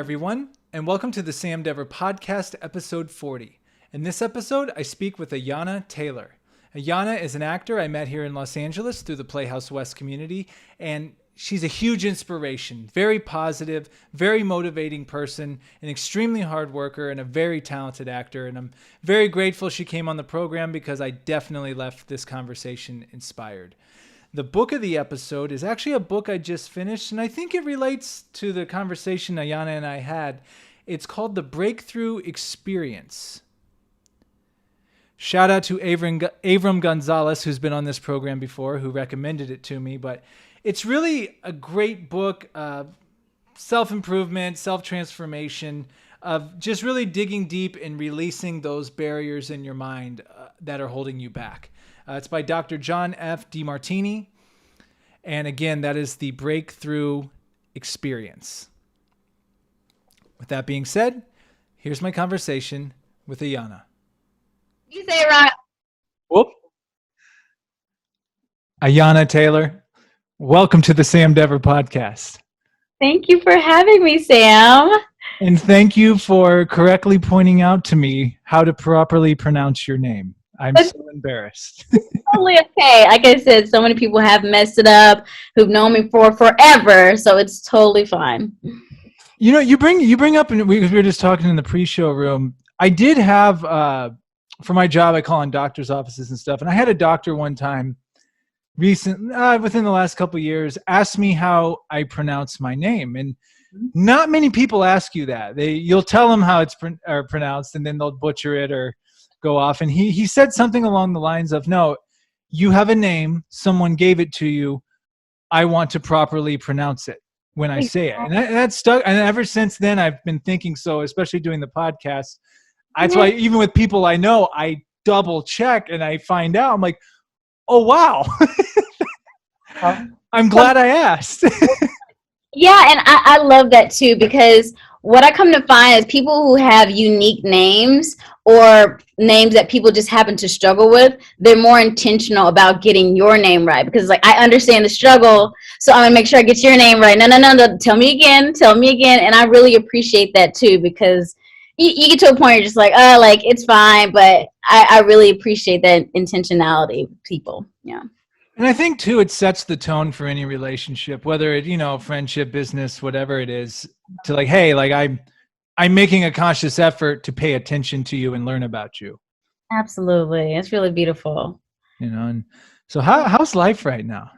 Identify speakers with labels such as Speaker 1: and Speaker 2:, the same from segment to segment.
Speaker 1: everyone, and welcome to the Sam Dever Podcast, episode 40. In this episode, I speak with Ayana Taylor. Ayana is an actor I met here in Los Angeles through the Playhouse West community, and she's a huge inspiration, very positive, very motivating person, an extremely hard worker, and a very talented actor. And I'm very grateful she came on the program because I definitely left this conversation inspired. The book of the episode is actually a book I just finished, and I think it relates to the conversation Ayana and I had. It's called The Breakthrough Experience. Shout out to Avram Gonzalez, who's been on this program before, who recommended it to me. But it's really a great book of self-improvement, self-transformation, of just really digging deep and releasing those barriers in your mind that are holding you back. It's by Dr. John F. DeMartini. And again, that is The Breakthrough Experience. With that being said, here's my conversation with Ayana.
Speaker 2: You say it right.
Speaker 1: Whoop. Ayana Taylor, welcome to the Sam Dever Podcast.
Speaker 2: Thank you for having me, Sam.
Speaker 1: And thank you for correctly pointing out to me how to properly pronounce your name. I'm so embarrassed.
Speaker 2: Totally okay. Like I said, so many people have messed it up who've known me for forever, so it's totally fine.
Speaker 1: You know, you bring up, and we were just talking in the pre-show room. I did have, for my job, I call on doctors' offices and stuff, and I had a doctor one time, within the last couple of years, ask me how I pronounce my name, and not many people ask you that. You'll tell them how it's pronounced, and then they'll butcher it or go off. And he said something along the lines of, no, you have a name, someone gave it to you, I want to properly pronounce it when I say it. And that stuck. And ever since then, I've been thinking so, especially doing the podcast. That's why even with people I know, I double check and I find out. I'm like, oh, wow. I'm glad I asked.
Speaker 2: Yeah, and I love that too, because what I come to find is people who have unique names or names that people just happen to struggle with, they're more intentional about getting your name right, because like, I understand the struggle, so I'm gonna make sure I get your name right. No, tell me again. And I really appreciate that too, because you get to a point where you're just like, oh, like it's fine, but I really appreciate that intentionality with people. Yeah.
Speaker 1: And I think too, it sets the tone for any relationship, whether it, friendship, business, whatever it is, to like, hey, like I'm making a conscious effort to pay attention to you and learn about you.
Speaker 2: Absolutely. It's really beautiful.
Speaker 1: And so how's life right now?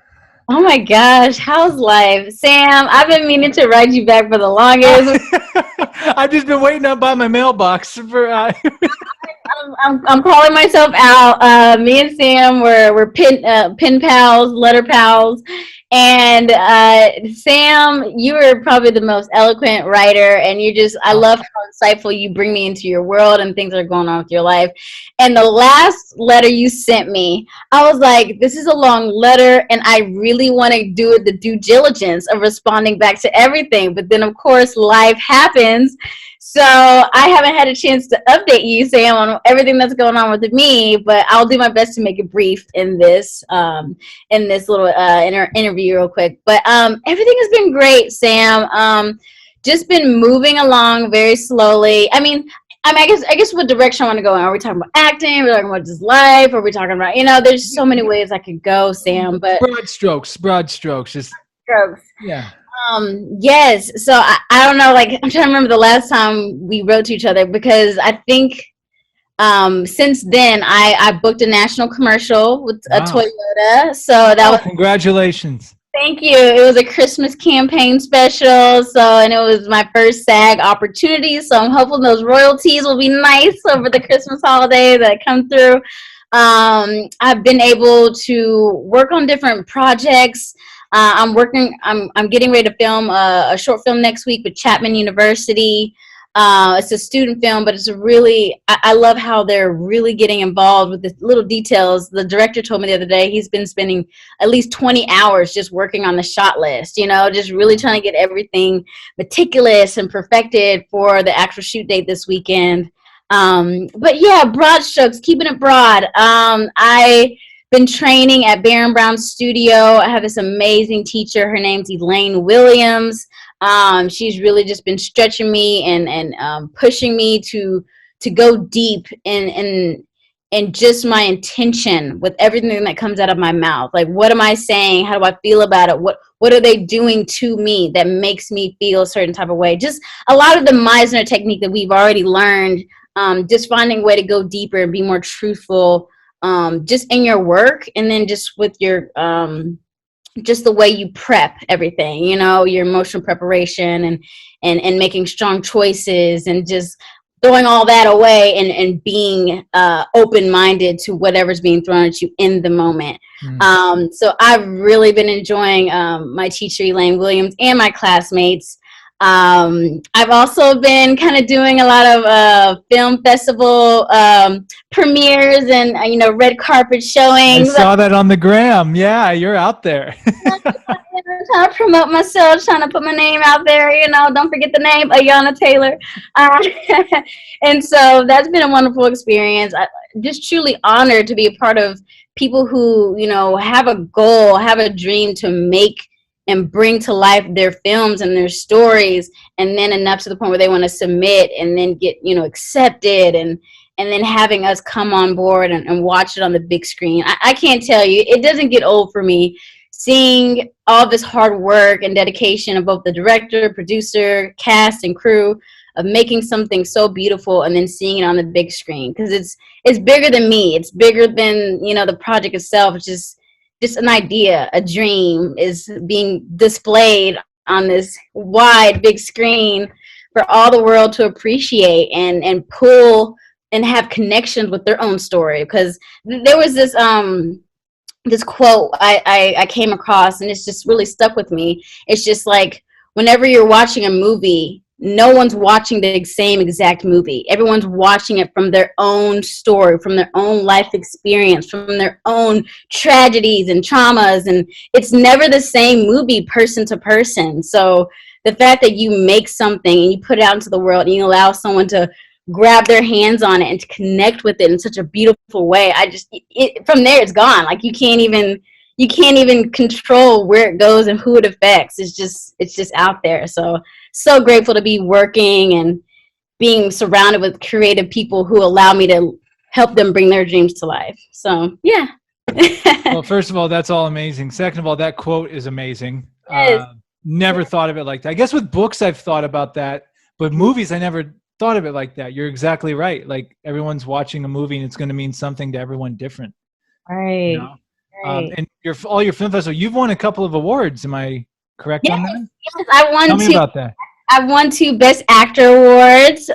Speaker 2: Oh my gosh, how's life? Sam, I've been meaning to write you back for the longest.
Speaker 1: I've just been waiting up by my mailbox for
Speaker 2: I'm calling myself out. Me and Sam we're pen pals, letter pals, and Sam, you are probably the most eloquent writer, and I love how insightful you bring me into your world and things that are going on with your life. And the last letter you sent me, I was like, this is a long letter, and I really want to do the due diligence of responding back to everything. But then, of course, life happens. So I haven't had a chance to update you, Sam, on everything that's going on with me, but I'll do my best to make it brief in this little interview real quick. But everything has been great, Sam. Just been moving along very slowly. I guess what direction I want to go in. Are we talking about acting? Are we talking about just life? Are we talking about, there's so many ways I could go, Sam. But
Speaker 1: broad strokes. Just
Speaker 2: strokes.
Speaker 1: Yeah.
Speaker 2: Yes. So I don't know, like I'm trying to remember the last time we wrote to each other, because I think since then I booked a national commercial with a Toyota. So that was
Speaker 1: congratulations.
Speaker 2: Thank you. It was a Christmas campaign special. And it was my first SAG opportunity. So I'm hoping those royalties will be nice over the Christmas holiday that come through. I've been able to work on different projects. I'm getting ready to film a short film next week with Chapman University. It's a student film, but it's I love how they're really getting involved with the little details. The director told me the other day he's been spending at least 20 hours just working on the shot list, just really trying to get everything meticulous and perfected for the actual shoot date this weekend. But yeah, broad strokes, keeping it broad. I been training at Baron Brown Studio. I have this amazing teacher. Her name's Elaine Williams. She's really just been stretching me and pushing me to go deep in just my intention with everything that comes out of my mouth. Like, what am I saying? How do I feel about it? What are they doing to me that makes me feel a certain type of way? Just a lot of the Meisner technique that we've already learned, just finding a way to go deeper and be more truthful, just in your work, and then just with your just the way you prep everything, you know, your emotional preparation and making strong choices, and just throwing all that away and being open-minded to whatever's being thrown at you in the moment. So I've really been enjoying my teacher, Elaine Williams, and my classmates. I've also been kind of doing a lot of film festival premieres and, you know, red carpet showings.
Speaker 1: I saw that on the gram. Yeah, you're out there.
Speaker 2: Trying to promote myself, trying to put my name out there, you know, don't forget the name, Ayana Taylor. And so that's been a wonderful experience. I'm just truly honored to be a part of people who, you know, have a goal, have a dream to make and bring to life their films and their stories, and then enough to the point where they want to submit and then get, you know, accepted, and then having us come on board and watch it on the big screen. I can't tell you, it doesn't get old for me seeing all this hard work and dedication of both the director, producer, cast, and crew of making something so beautiful, and then seeing it on the big screen, because it's bigger than me. It's bigger than, you know, the project itself. It's just an idea, a dream is being displayed on this wide big screen for all the world to appreciate and pull and have connections with their own story. Because there was this this quote I came across, and it's just really stuck with me. It's just like, whenever you're watching a movie, no one's watching the same exact movie. Everyone's watching it from their own story, from their own life experience, from their own tragedies and traumas, and it's never the same movie person to person. So the fact that you make something and you put it out into the world and you allow someone to grab their hands on it and to connect with it in such a beautiful way, from there it's gone. Like, you can't even control where it goes and who it affects. It's just out there. So grateful to be working and being surrounded with creative people who allow me to help them bring their dreams to life. So yeah.
Speaker 1: Well, first of all, that's all amazing. Second of all, that quote is amazing.
Speaker 2: Yes.
Speaker 1: Never thought of it like that. I guess with books I've thought about that, but movies I never thought of it like that. You're exactly right. Like, everyone's watching a movie and it's going to mean something to everyone different.
Speaker 2: Right.
Speaker 1: You know?
Speaker 2: Right.
Speaker 1: And all your film festival, you've won a couple of awards. Am I correct on that?
Speaker 2: Yes, I won
Speaker 1: Tell me about that.
Speaker 2: I won 2 Best Actor awards,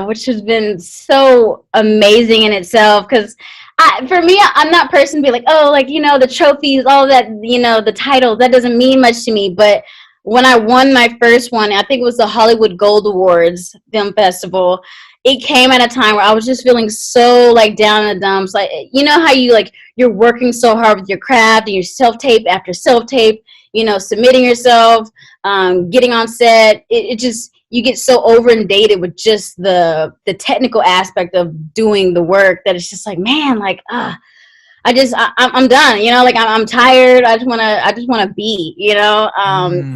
Speaker 2: which has been so amazing in itself. Because for me, I'm not a person to be like, oh, like, you know, the trophies, all that, you know, the titles, that doesn't mean much to me. But when I won my first one, I think it was the Hollywood Gold Awards Film Festival, it came at a time where I was just feeling so, like, down in the dumps. Like, you know how you're working so hard with your craft and your self-tape after self-tape, you know, submitting yourself, getting on set. It just, you get so over-inundated with just the technical aspect of doing the work that it's just like, man, like, I'm done, you know, like, I'm tired. I just want to be, you know.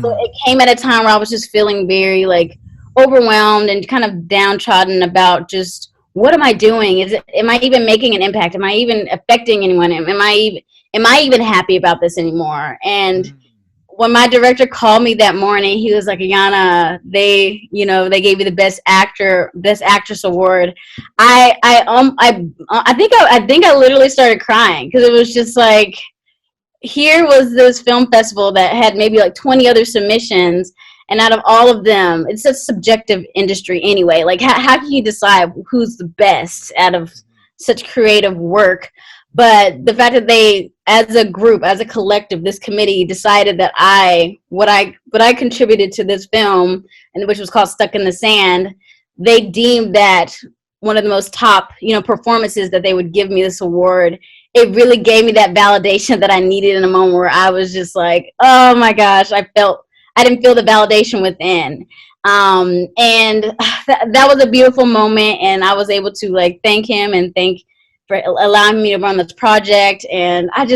Speaker 2: So it came at a time where I was just feeling very, like, overwhelmed and kind of downtrodden about just, what am I doing? Am I even making an impact? Am I even affecting anyone? Am I even happy about this anymore? And when my director called me that morning, he was like, Ayana, they gave you the Best Actress award. I think I literally started crying, because it was just like, here was this film festival that had maybe like 20 other submissions, and out of all of them, it's a subjective industry anyway. Like, how can you decide who's the best out of such creative work? But the fact that they, as a group, as a collective, this committee decided that what I contributed to this film, and which was called Stuck in the Sand, they deemed that one of the most top, you know, performances, that they would give me this award. It really gave me that validation that I needed in a moment where I was just like, oh my gosh, I didn't feel the validation within. And that was a beautiful moment, and I was able to, like, thank him and thank for allowing me to run this project. And I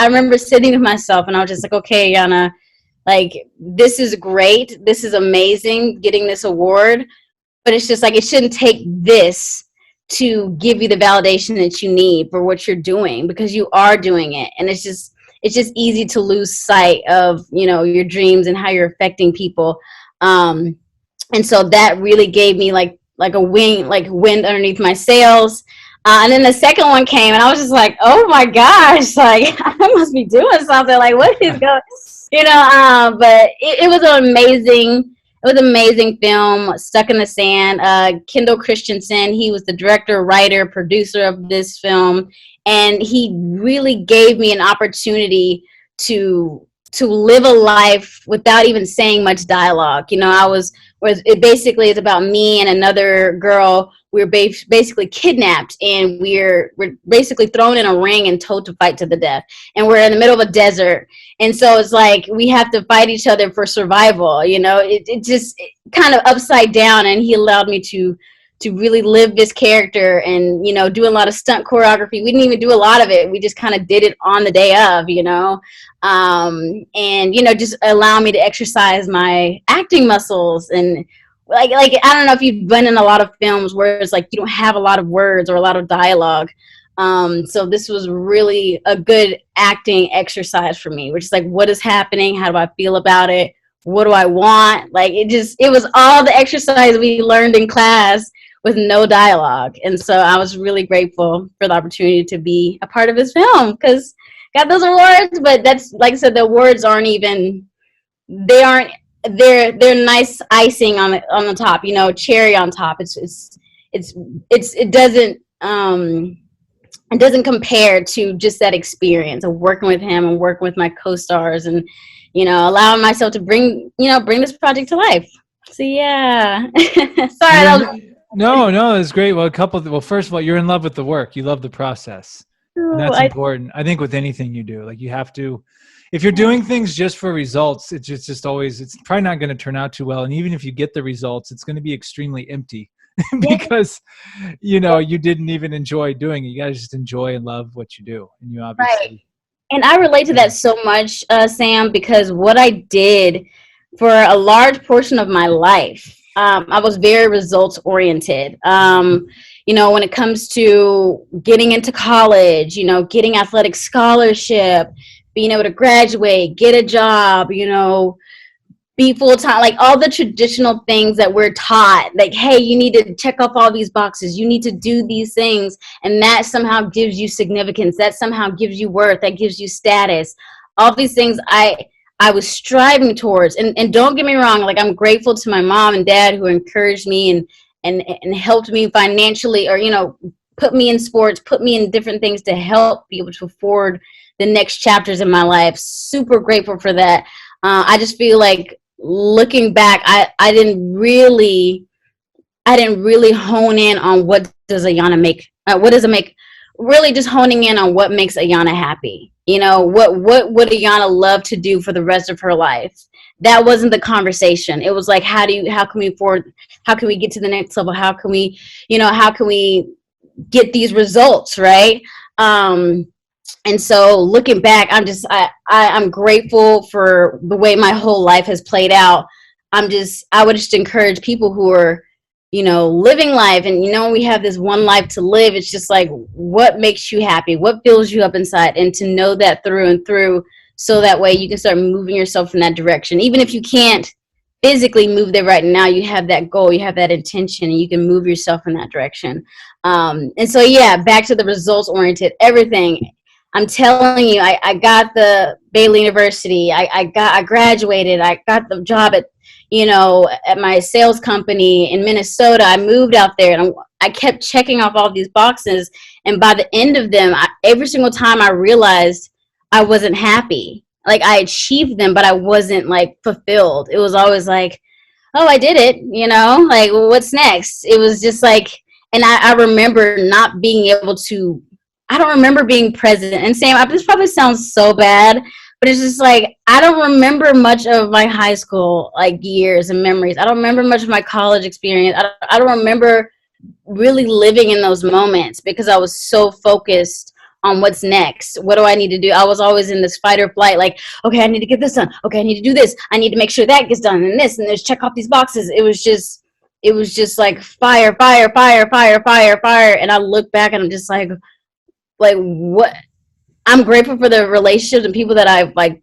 Speaker 2: remember sitting with myself, and I was just like, okay, Ayana, like, this is great, this is amazing, getting this award, but it's just like, it shouldn't take this to give you the validation that you need for what you're doing, because you are doing it. And it's just easy to lose sight of, you know, your dreams and how you're affecting people. And so that really gave me like a wind underneath my sails. And then the second one came, and I was just like, oh my gosh, like, I must be doing something. Like, what is going, you know? But it was an amazing film, Stuck in the Sand. Kendall Christensen, he was the director, writer, producer of this film, and he really gave me an opportunity to live a life without even saying much dialogue. You know, it basically is about me and another girl. We're basically kidnapped, and we're basically thrown in a ring and told to fight to the death. And we're in the middle of a desert. And so it's like, we have to fight each other for survival. You know, it just kind of upside down. And he allowed me to really live this character and, you know, do a lot of stunt choreography. We didn't even do a lot of it. We just kind of did it on the day of, you know, and, you know, just allow me to exercise my acting muscles. And like, I don't know if you've been in a lot of films where it's like, you don't have a lot of words or a lot of dialogue. So this was really a good acting exercise for me, which is like, what is happening? How do I feel about it? What do I want? Like, it was all the exercise we learned in class with no dialogue. And so I was really grateful for the opportunity to be a part of this film, because got those awards, but that's, like I said, the awards they're nice icing on the top, you know, cherry on top. It doesn't compare to just that experience of working with him and working with my co-stars and, you know, allowing myself to bring this project to life. So yeah. Sorry.
Speaker 1: No, it's great. Well, first of all, you're in love with the work. You love the process. And that's important. I think with anything you do, like, you have to, if you're doing things just for results, it's probably not going to turn out too well. And even if you get the results, it's going to be extremely empty because, you know, you didn't even enjoy doing it. You got to just enjoy and love what you do. And you obviously.
Speaker 2: Right. And I relate to that so much, Sam, because what I did for a large portion of my life, I was very results oriented. You know, when it comes to getting into college, you know, getting athletic scholarship, being able to graduate, get a job, you know, be full-time, like all the traditional things that we're taught, like, hey, you need to check off all these boxes, you need to do these things, and that somehow gives you significance, that somehow gives you worth, that gives you status. All these things I was striving towards. And don't get me wrong, like, I'm grateful to my mom and dad who encouraged me and helped me financially, or, you know, put me in sports, put me in different things to help be able to afford the next chapters in my life. Super grateful for that. I just feel like, looking back, I didn't really hone in on what does Ayana make, really just honing in on what makes Ayana happy. You know, what would Ayana love to do for the rest of her life? That wasn't the conversation. It was like, how can we get to the next level? How can we get these results, right? And so looking back, I'm grateful for the way my whole life has played out. I would just encourage people who are, you know, living life, and, you know, we have this one life to live. It's just like, what makes you happy? What fills you up inside? And to know that through and through, so that way you can start moving yourself in that direction. Even if you can't physically move there right now, you have that goal, you have that intention, and you can move yourself in that direction. And so, yeah, back to the results oriented, everything. I'm telling you, I got the Baylor University. I graduated. I got the job at my sales company in Minnesota. I moved out there, and I kept checking off all these boxes. And by the end of them, every single time I realized I wasn't happy. Like, I achieved them, but I wasn't, like, fulfilled. It was always like, oh, I did it, you know, like, well, what's next? It was just like, and I remember not being able to, I don't remember being present. And Sam, this probably sounds so bad, but it's just like, I don't remember much of my high school, like, years and memories. I don't remember much of my college experience. I don't remember really living in those moments, because I was so focused on what's next. What do I need to do? I was always in this fight or flight, like, okay, I need to get this done. Okay, I need to do this. I need to make sure that gets done, and this, and there's check off these boxes. It was just like fire, fire, fire, fire, fire, fire. And I look back and I'm just like what? I'm grateful for the relationships and people that I've like,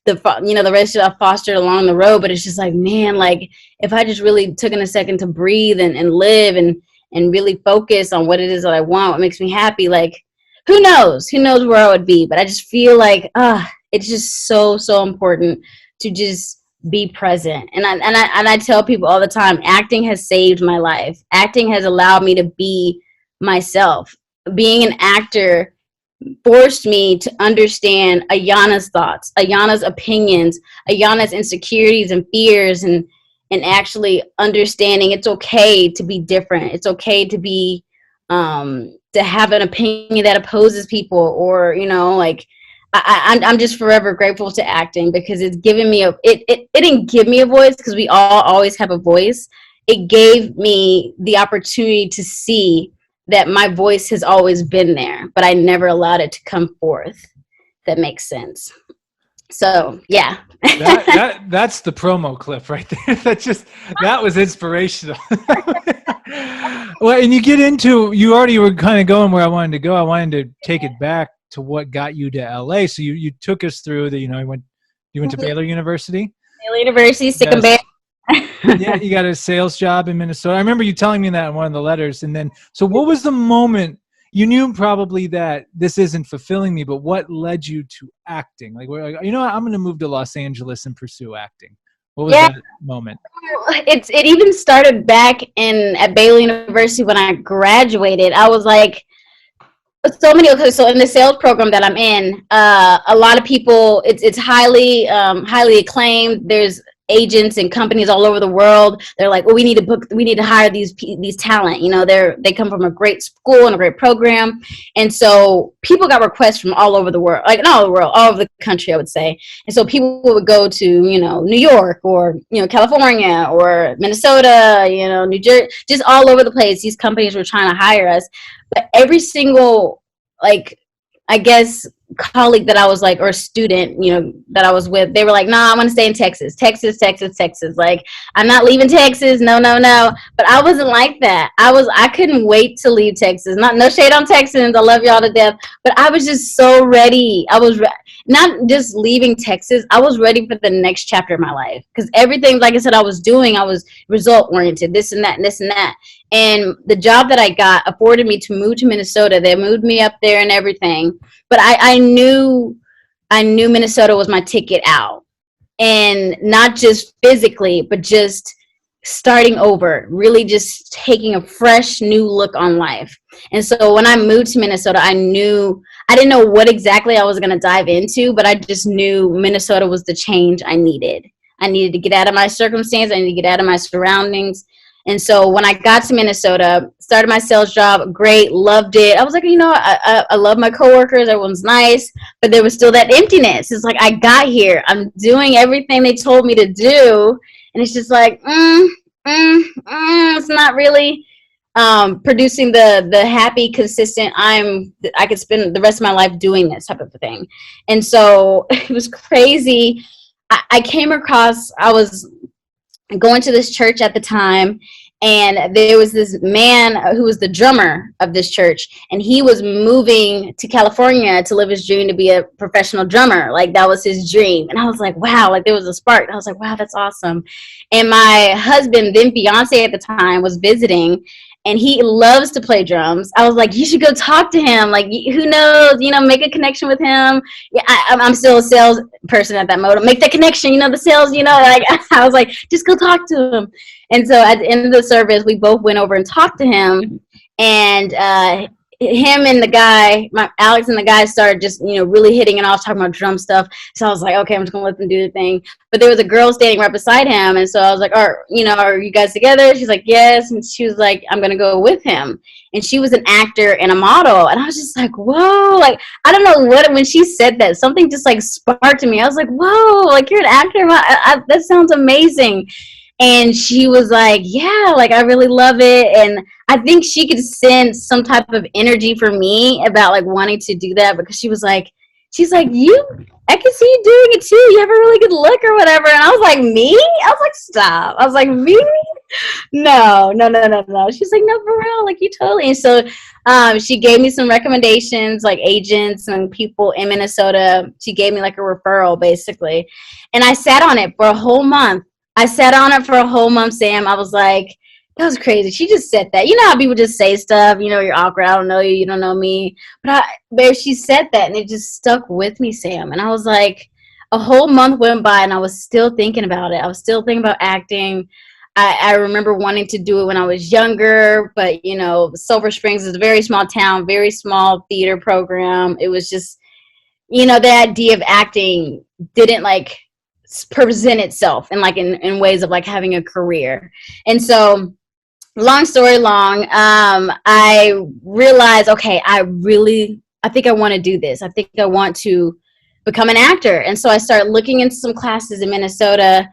Speaker 2: the relationship I fostered along the road. But it's just like, man, like if I just really took in a second to breathe and live and really focus on what it is that I want, what makes me happy, like who knows where I would be. But I just feel like it's just so important to just be present. And I tell people all the time, acting has saved my life. Acting has allowed me to be myself. Being an actor forced me to understand Ayana's thoughts, Ayana's opinions, Ayana's insecurities and fears, and actually understanding it's okay to be different. It's okay to be to have an opinion that opposes people, or like I'm just forever grateful to acting, because it's given me it didn't give me a voice, because we all always have a voice. It gave me the opportunity to see that my voice has always been there, but I never allowed it to come forth. If that makes sense. So yeah.
Speaker 1: That's the promo clip right there. That was inspirational. Well, and you already were kind of going where I wanted to go. I wanted to take it back to what got you to LA. So you took us through the, you went to Baylor University?
Speaker 2: Baylor University, Sick and Bear.
Speaker 1: Yeah, you got a sales job in Minnesota. I remember you telling me that in one of the letters. And then, so what was the moment you knew probably that this isn't fulfilling me, but what led you to acting? Like, I'm going to move to Los Angeles and pursue acting. What was that moment?
Speaker 2: It even started back at Baylor University when I graduated. I was like, so in the sales program that I'm in, a lot of people, it's highly acclaimed. There's agents and companies all over the world. They're like, well, we need to hire these talent. They come from a great school and a great program. And so people got requests from all over the world, like not all over the world, all over the country, I would say. And so people would go to, New York, or, California, or Minnesota, New Jersey, just all over the place. These companies were trying to hire us. But every single, I guess, colleague that I was like, or student, that I was with, they were like, nah, I want to stay in Texas. Like, I'm not leaving Texas. No. But I wasn't like that. I couldn't wait to leave Texas. No shade on Texans. I love y'all to death. But I was just so ready. I was not just leaving Texas. I was ready for the next chapter of my life. Because everything, like I said, I was doing, I was result oriented, this and that, and this and that. And the job that I got afforded me to move to Minnesota. They moved me up there and everything. But I knew Minnesota was my ticket out. And not just physically, but just starting over, really just taking a fresh new look on life. And so when I moved to Minnesota, I didn't know what exactly I was going to dive into, but I just knew Minnesota was the change I needed. I needed to get out of my circumstance. I needed to get out of my surroundings. And so when I got to Minnesota, started my sales job, great, loved it. I was like, I love my coworkers, everyone's nice, but there was still that emptiness. It's like, I got here, I'm doing everything they told me to do, and it's just like, it's not really producing the happy, consistent, I could spend the rest of my life doing this type of a thing. And so it was crazy. I came across, I was going to this church at the time, and there was this man who was the drummer of this church, and he was moving to California to live his dream to be a professional drummer. Like, that was his dream. And I was like, wow, like there was a spark. I was like, wow, that's awesome. And my husband, then fiance at the time, was visiting, and he loves to play drums. I was like, you should go talk to him. Like, who knows, make a connection with him. Yeah, I'm still a sales person at that moment. Make that connection, the sales, like I was like, just go talk to him. And so at the end of the service, we both went over and talked to him, and him and the guy, Alex and the guy, started just, really hitting it off, talking about drum stuff. So I was like, okay, I'm just gonna let them do the thing. But there was a girl standing right beside him, and so I was like, are you guys together? She's like, yes. And she was like, I'm gonna go with him. And she was an actor and a model, and I was just like, whoa, like, I don't know what, when she said that, something just like sparked in me. I was like, whoa, like, you're an actor? That sounds amazing. And she was like, yeah, like, I really love it. And I think she could sense some type of energy for me about like wanting to do that, because she's like, I can see you doing it too. You have a really good look or whatever. And I was like, me? I was like, stop. I was like, me? No, no, no, no, no. She's like, no, for real, like you totally. And so she gave me some recommendations, like agents and people in Minnesota. She gave me like a referral basically. And I sat on it for a whole month. I sat on it for a whole month, Sam. I was like, that was crazy. She just said that. You know how people just say stuff, you know, you're awkward. I don't know you. You don't know me. But she said that and it just stuck with me, Sam. And I was like, a whole month went by and I was still thinking about it. I was still thinking about acting. I remember wanting to do it when I was younger, but you know, Silver Springs is a very small town, very small theater program. It was just, you know, the idea of acting didn't like present itself in like in ways of like having a career. And so long story long, I realized, okay, I think I want to do this. I think I want to become an actor. And so I started looking into some classes in Minnesota.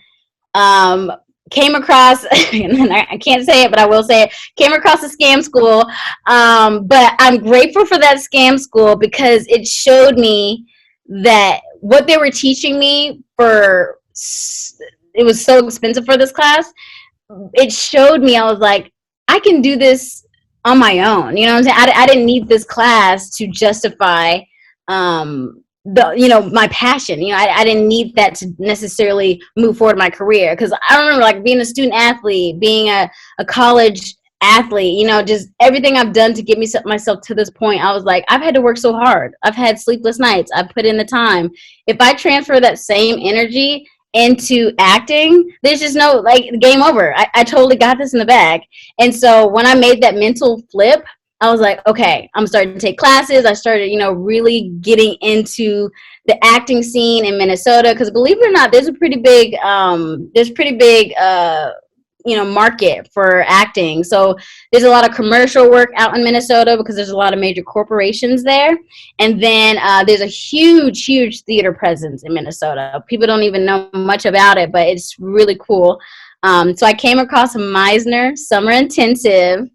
Speaker 2: Came across, and I can't say it, but I will say it, came across a scam school. But I'm grateful for that scam school because it showed me that what they were teaching me it was so expensive for this class. It showed me, I was like, I can do this on my own. You know what I'm saying? I didn't need this class to justify my passion. You know, I didn't need that to necessarily move forward my career, because I remember like being a student athlete, being a college athlete, you know, just everything I've done to get myself to this point. I was like, I've had to work so hard. I've had sleepless nights. I've put in the time. If I transfer that same energy into acting, there's just no like game over. I totally got this in the bag. And so when I made that mental flip, I was like, okay, I'm starting to take classes. I started, you know, really getting into the acting scene in Minnesota, because believe it or not, there's pretty big, market for acting. So there's a lot of commercial work out in Minnesota because there's a lot of major corporations there. And then there's a huge, huge theater presence in Minnesota. People don't even know much about it, but it's really cool. So I came across Meisner Summer Intensive.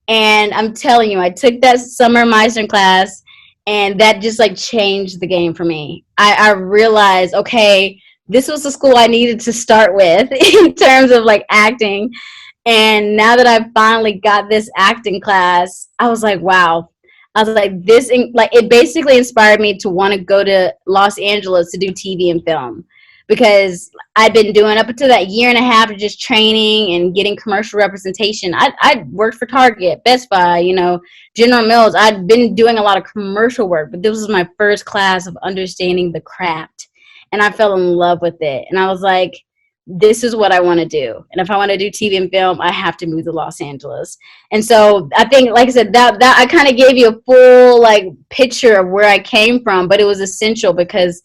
Speaker 2: And I'm telling you, I took that summer Meisner class, and that just like changed the game for me. I realized, okay, this was the school I needed to start with in terms of like acting. And now that I've finally got this acting class, I was like, wow. I was like, it basically inspired me to want to go to Los Angeles to do TV and film, because I'd been doing up until that year and a half of just training and getting commercial representation. I worked for Target, Best Buy, you know, General Mills. I'd been doing a lot of commercial work, but this was my first class of understanding the craft. And I fell in love with it. And I was like, this is what I want to do. And if I want to do TV and film, I have to move to Los Angeles. And so I think, like I said, that I kind of gave you a full like picture of where I came from, but it was essential because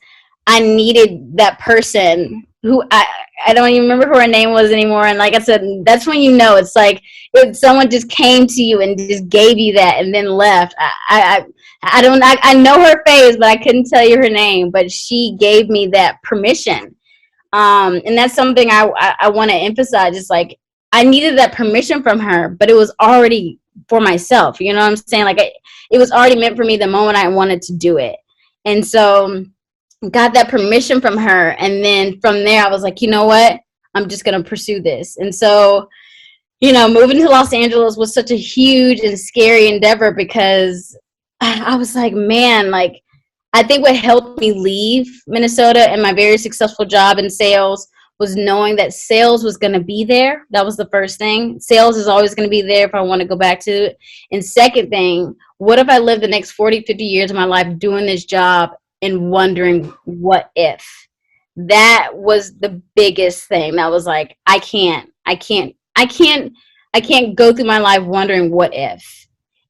Speaker 2: I needed that person who I don't even remember who her name was anymore. And like I said, that's when you know it's like if someone just came to you and just gave you that and then left. I know her face, but I couldn't tell you her name. But she gave me that permission, and that's something I want to emphasize. It's like I needed that permission from her, but it was already for myself. You know what I'm saying? Like it was already meant for me the moment I wanted to do it, and so got that permission from her. And then from there I was like, you know what, I'm just going to pursue this. And so, you know, moving to Los Angeles was such a huge and scary endeavor, because I was like, man, like I think what helped me leave Minnesota and my very successful job in sales was knowing that sales was going to be there. That was the first thing. Sales is always going to be there if I want to go back to it. And second thing, what if I live the next 40, 50 years of my life doing this job and wondering what if? That was the biggest thing. That was like, I can't go through my life wondering what if.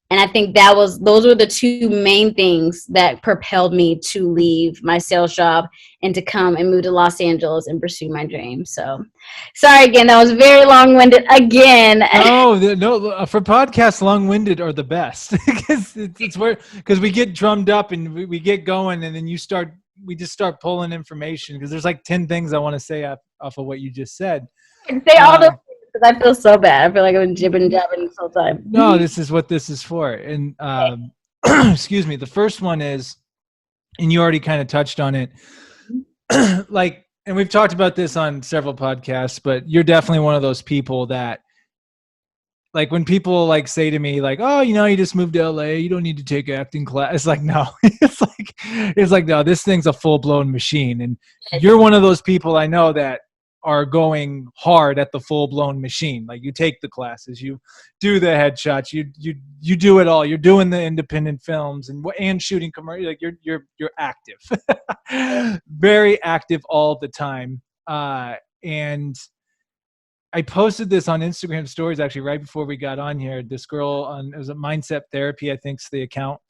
Speaker 2: And I think those were the two main things that propelled me to leave my sales job and to come and move to Los Angeles and pursue my dream. So sorry again, that was very long-winded again.
Speaker 1: No, for podcasts, long-winded are the best because because we get drummed up and we get going, and then we just start pulling information, because there's like 10 things I want to say off of what you just said.
Speaker 2: Say all those things. I feel so bad. I feel like I've been jibbing jabbing this whole time.
Speaker 1: No, this is what this is for. And excuse me. The first one is, and you already kind of touched on it, like, and we've talked about this on several podcasts, but you're definitely one of those people that, like, when people like say to me like, oh, you just moved to LA, you don't need to take acting class. It's like, no, it's like, no, this thing's a full blown machine. And you're one of those people I know that are going hard at the full blown machine. Like, you take the classes, you do the headshots, you do it all. You're doing the independent films and shooting commercial. Like, you're active, very active all the time. And I posted this on Instagram stories actually right before we got on here. This girl it was a Mindset Therapy, I think's the account,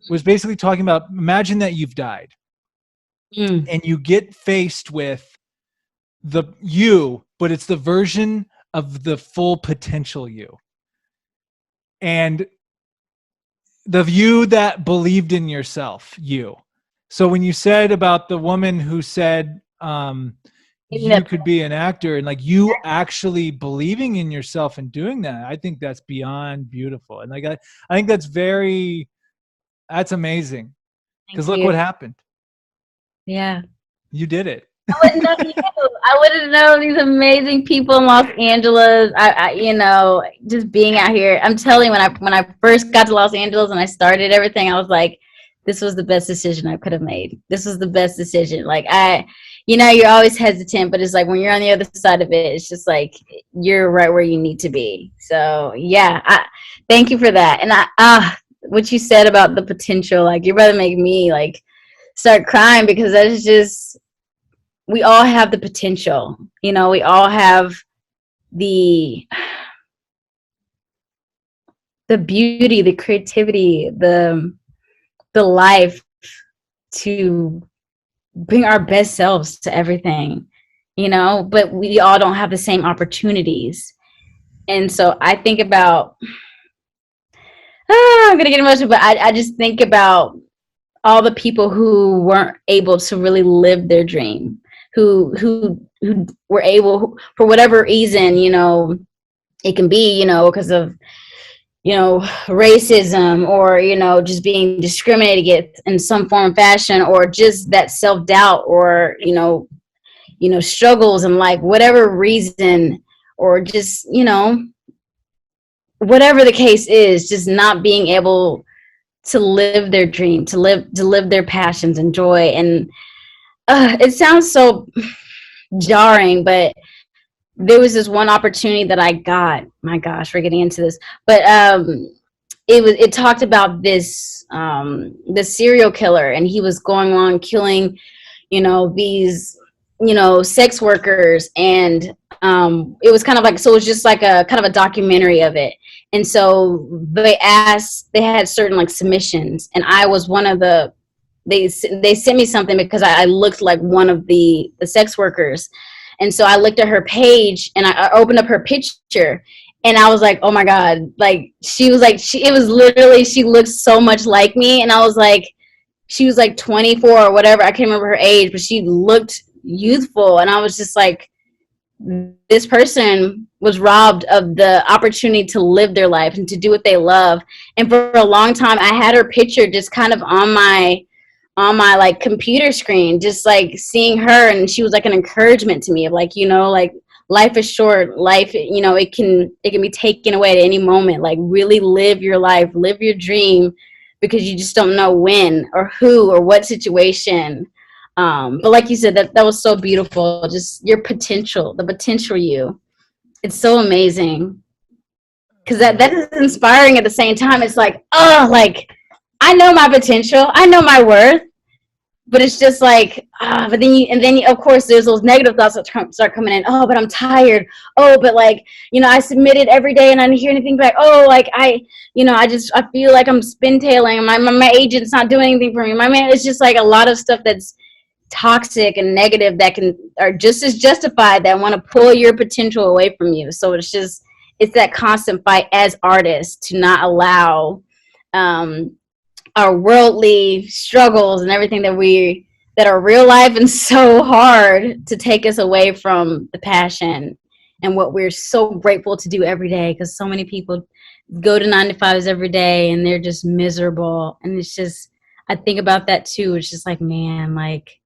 Speaker 1: was basically talking about, imagine that you've died and you get faced with but it's the version of the full potential you. And the you that believed in yourself, you. So when you said about the woman who said, you could be an actor, and like, you actually believing in yourself and doing that, I think that's beyond beautiful. And like, I think that's amazing, because look what happened.
Speaker 2: Yeah,
Speaker 1: you did it.
Speaker 2: I wouldn't know you. I wouldn't know these amazing people in Los Angeles. Just being out here. I'm telling you, when I first got to Los Angeles and I started everything, I was like, this was the best decision I could have made. This was the best decision. Like, you're always hesitant, but it's like when you're on the other side of it, it's just like you're right where you need to be. So yeah, thank you for that. And what you said about the potential, like, you're about to make me like start crying, because that's just, we all have the potential. We all have the beauty, the creativity, the life to bring our best selves to everything, but we all don't have the same opportunities. And so I think about, I'm gonna get emotional, but I just think about all the people who weren't able to really live their dream, who were able, for whatever reason, it can be, because of, racism, or, just being discriminated against in some form or fashion, or just that self-doubt, or, struggles in life, whatever reason, or just, whatever the case is, just not being able to live their dream, to live their passions and joy. And it sounds so jarring, but there was this one opportunity that I got. My gosh, we're getting into this, but it talked about this serial killer, and he was going on killing, these, sex workers, and it was kind of like, so it was just like a kind of a documentary of it. And so they had certain like submissions, and I was one of they sent me something because I looked like one of the sex workers. And so I looked at her page, and I opened up her picture, and I was like, oh my God, like, she was like, it was literally, she looked so much like me. And I was like, she was like 24 or whatever. I can't remember her age, but she looked youthful. And I was just like, this person was robbed of the opportunity to live their life and to do what they love. And for a long time, I had her picture just kind of on my like computer screen, just like seeing her, and she was like an encouragement to me of like, like, life is short, life, it can be taken away at any moment. Like, really live your life, live your dream, because you just don't know when or who or what situation. But like you said, that was so beautiful. Just your potential, the potential you. It's so amazing, because that is inspiring at the same time. It's like, oh, like, I know my potential, I know my worth, but it's just like, but then of course there's those negative thoughts that start coming in. Oh, but I'm tired. Oh, but like, I submitted every day and I didn't hear anything back. Oh, like I feel like I'm spin tailing. My agent's not doing anything for me. It's just like a lot of stuff that's toxic and negative that are just as justified, that want to pull your potential away from you. So it's that constant fight as artists to not allow our worldly struggles and everything that are real life and so hard to take us away from the passion and what we're so grateful to do every day, because so many people go to 9 to 5s every day and they're just miserable. And it's just, I think about that too. It's just like, man, like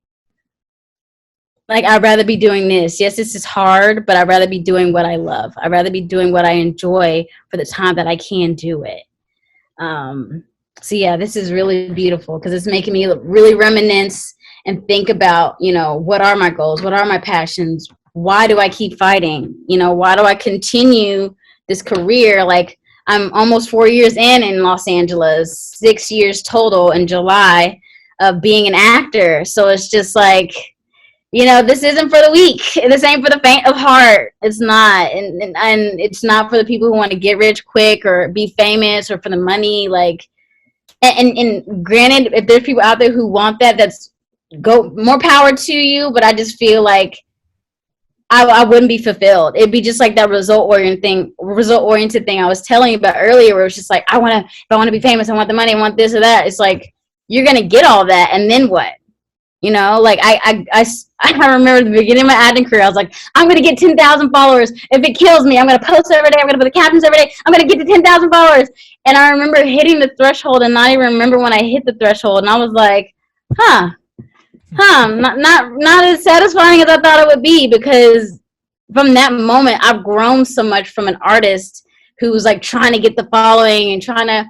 Speaker 2: I'd rather be doing this. Yes, this is hard, but I'd rather be doing what I love. I'd rather be doing what I enjoy for the time that I can do it. So yeah, this is really beautiful because it's making me really reminisce and think about, what are my goals? What are my passions? Why do I keep fighting? Why do I continue this career? Like, I'm almost 4 years in Los Angeles, 6 years total in July of being an actor. So it's just like, this isn't for the weak. This ain't for the faint of heart. It's not. And it's not for the people who want to get rich quick or be famous or for the money. Like, and granted, if there's people out there who want that, that's more power to you. But I just feel like I wouldn't be fulfilled. It'd be just like that result-oriented thing I was telling you about earlier, where it's just like, if I want to be famous, I want the money, I want this or that. It's like, you're going to get all that. And then what? Like I remember the beginning of my acting career, I was like, I'm going to get 10,000 followers. If it kills me, I'm going to post every day. I'm going to put the captions every day. I'm going to get to 10,000 followers. And I remember hitting the threshold and not even remember when I hit the threshold. And I was like, not as satisfying as I thought it would be, because from that moment, I've grown so much from an artist who was like trying to get the following and trying to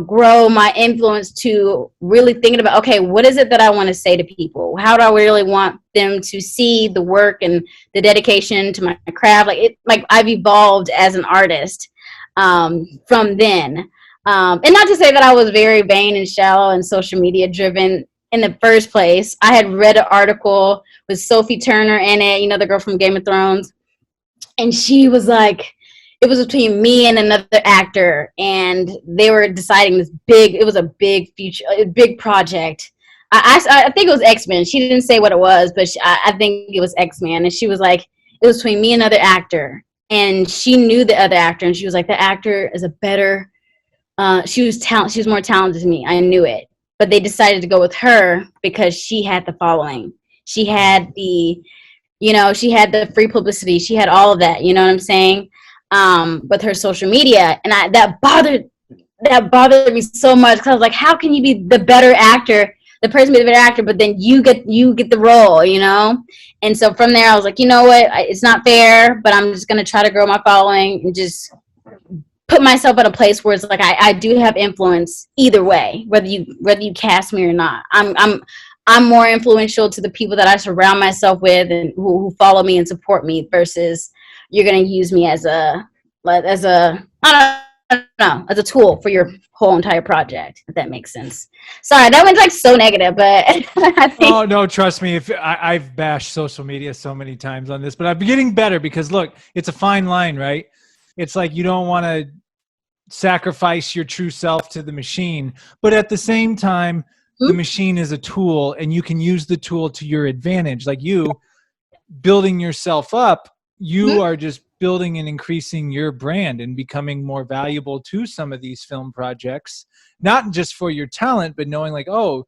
Speaker 2: grow my influence, to really thinking about, okay, what is it that I want to say to people? How do I really want them to see the work and the dedication to my craft? Like I've evolved as an artist from then. And not to say that I was very vain and shallow and social media driven in the first place. I had read an article with Sophie Turner in it, the girl from Game of Thrones. And she was like, it was between me and another actor, and they were deciding it was a big project. I think it was X-Men. She didn't say what it was, but I think it was X-Men. And she was like, it was between me and another actor. And she knew the other actor, and she was like, the actor is a better, she was more talented than me. I knew it. But they decided to go with her because she had the following. She had the free publicity. She had all of that, you know what I'm saying? With her social media. And that bothered me so much, because I was like, how can you be the better actor, the person be the better actor, but then you get the role, And so from there I was like, you know what, it's not fair, but I'm just going to try to grow my following and just put myself in a place where it's like I do have influence either way, whether you cast me or not. I'm more influential to the people that I surround myself with and who follow me and support me, versus you're going to use me as a tool for your whole entire project, if that makes sense. Sorry, that went like so negative, but I think.
Speaker 1: Oh no, trust me. I've bashed social media so many times on this, but I'm getting better, because look, it's a fine line, right? It's like you don't want to sacrifice your true self to the machine, but at the same time, the machine is a tool, and you can use the tool to your advantage. Like you building yourself up, you are just building and increasing your brand and becoming more valuable to some of these film projects, not just for your talent, but knowing like, oh,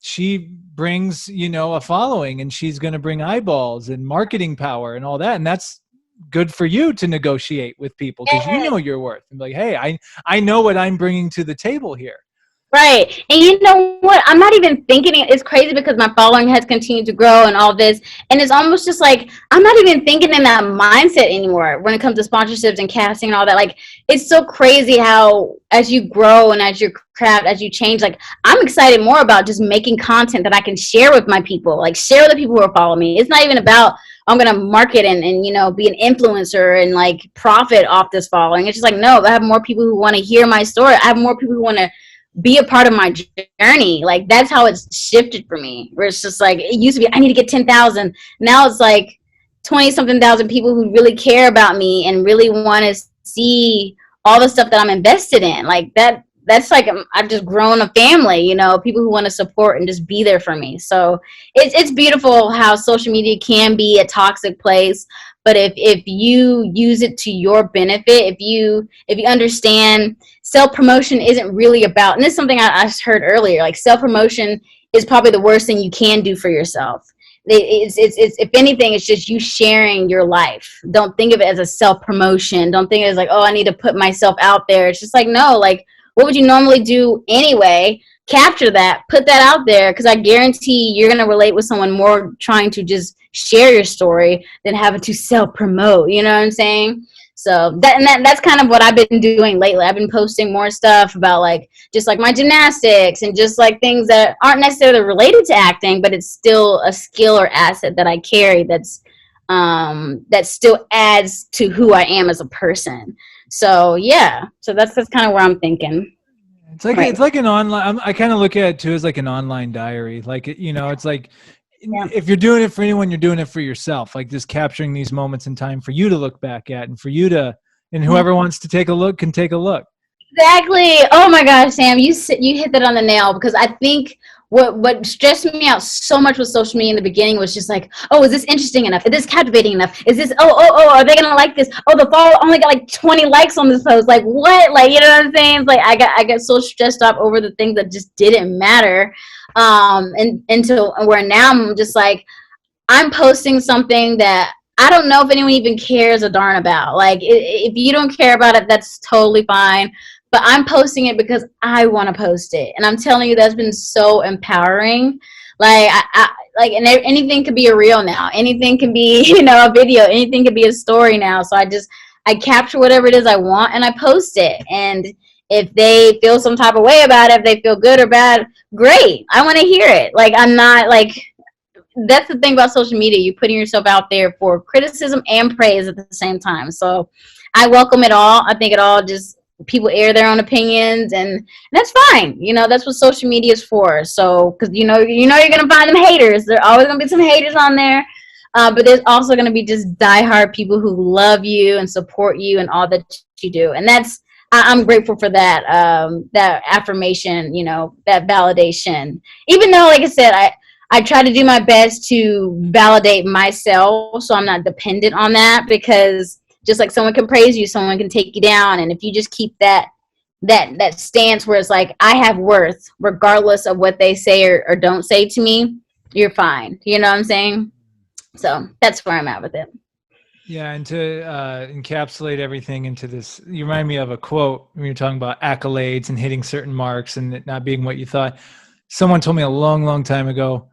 Speaker 1: she brings, a following, and she's going to bring eyeballs and marketing power and all that. And that's good for you to negotiate with people, because you know your worth, and be like, hey, I know what I'm bringing to the table here.
Speaker 2: Right. And you know what? I'm not even thinking it. It's crazy because my following has continued to grow and all this. And it's almost just like, I'm not even thinking in that mindset anymore when it comes to sponsorships and casting and all that. Like, it's so crazy how as you grow and as your craft, as you change, like, I'm excited more about just making content that I can share with my people, like share with the people who are following me. It's not even about, I'm going to market and be an influencer and like profit off this following. It's just like, no, I have more people who want to hear my story. I have more people who want to be a part of my journey. Like, that's how it's shifted for me, where it's just like, it used to be, I need to get 10,000. Now it's like 20 something thousand people who really care about me and really want to see all the stuff that I'm invested in. Like that's like, I've just grown a family, people who want to support and just be there for me. So it's beautiful how social media can be a toxic place, but if you use it to your benefit, if you understand self-promotion isn't really about, and this is something I heard earlier, like self-promotion is probably the worst thing you can do for yourself, it's if anything, it's just you sharing your life. Don't think of it as a self-promotion. Don't think of it as like, oh, I need to put myself out there. It's just like, no, like, what would you normally do anyway? Capture that, put that out there, because I guarantee you're going to relate with someone more trying to just share your story than having to self-promote. You know what I'm saying? So that's kind of what I've been doing lately. I've been posting more stuff about like just like my gymnastics and just like things that aren't necessarily related to acting, but it's still a skill or asset that I carry that still adds to who I am as a person. So yeah, so that's kind of where I'm thinking.
Speaker 1: It's like
Speaker 2: Right.
Speaker 1: it's like an online. I kind of look at it too as like an online diary. Like it's like
Speaker 2: Yeah.
Speaker 1: if you're doing it for anyone, you're doing it for yourself. Like just capturing these moments in time for you to look back at, and for you to, and whoever wants to take a look can take a look.
Speaker 2: Exactly. Oh my gosh, Sam, you hit that on the nail, because I think what stressed me out so much with social media in the beginning was just like, oh, is this interesting enough? Is this captivating enough? Is this are they gonna like this? Oh, the follower only got like 20 likes on this post. Like what? Like, you know what I'm saying? It's like I got so stressed out over the things that just didn't matter. And until where now I'm just like, I'm posting something that I don't know if anyone even cares a darn about. Like, if you don't care about it, that's totally fine. But I'm posting it because I want to post it, and I'm telling you, that's been so empowering. Like, and anything could be a reel now. Anything can be, a video. Anything could be a story now. So I capture whatever it is I want and I post it. And if they feel some type of way about it, if they feel good or bad, great. I want to hear it. Like, I'm not like, that's the thing about social media. You're putting yourself out there for criticism and praise at the same time. So I welcome it all. I think it all just, people air their own opinions, and that's fine. That's what social media is for. So, because you're going to find them haters. There are always going to be some haters on there. But there's also going to be just diehard people who love you and support you and all that you do. And I'm grateful for that, that affirmation, that validation. Even though, like I said, I try to do my best to validate myself, so I'm not dependent on that, because just like someone can praise you, someone can take you down. And if you just keep that stance where it's like, I have worth regardless of what they say or don't say to me, you're fine. You know what I'm saying? So that's where I'm at with it.
Speaker 1: Yeah, and to encapsulate everything into this, you remind me of a quote when you're talking about accolades and hitting certain marks and it not being what you thought. Someone told me a long, long time ago,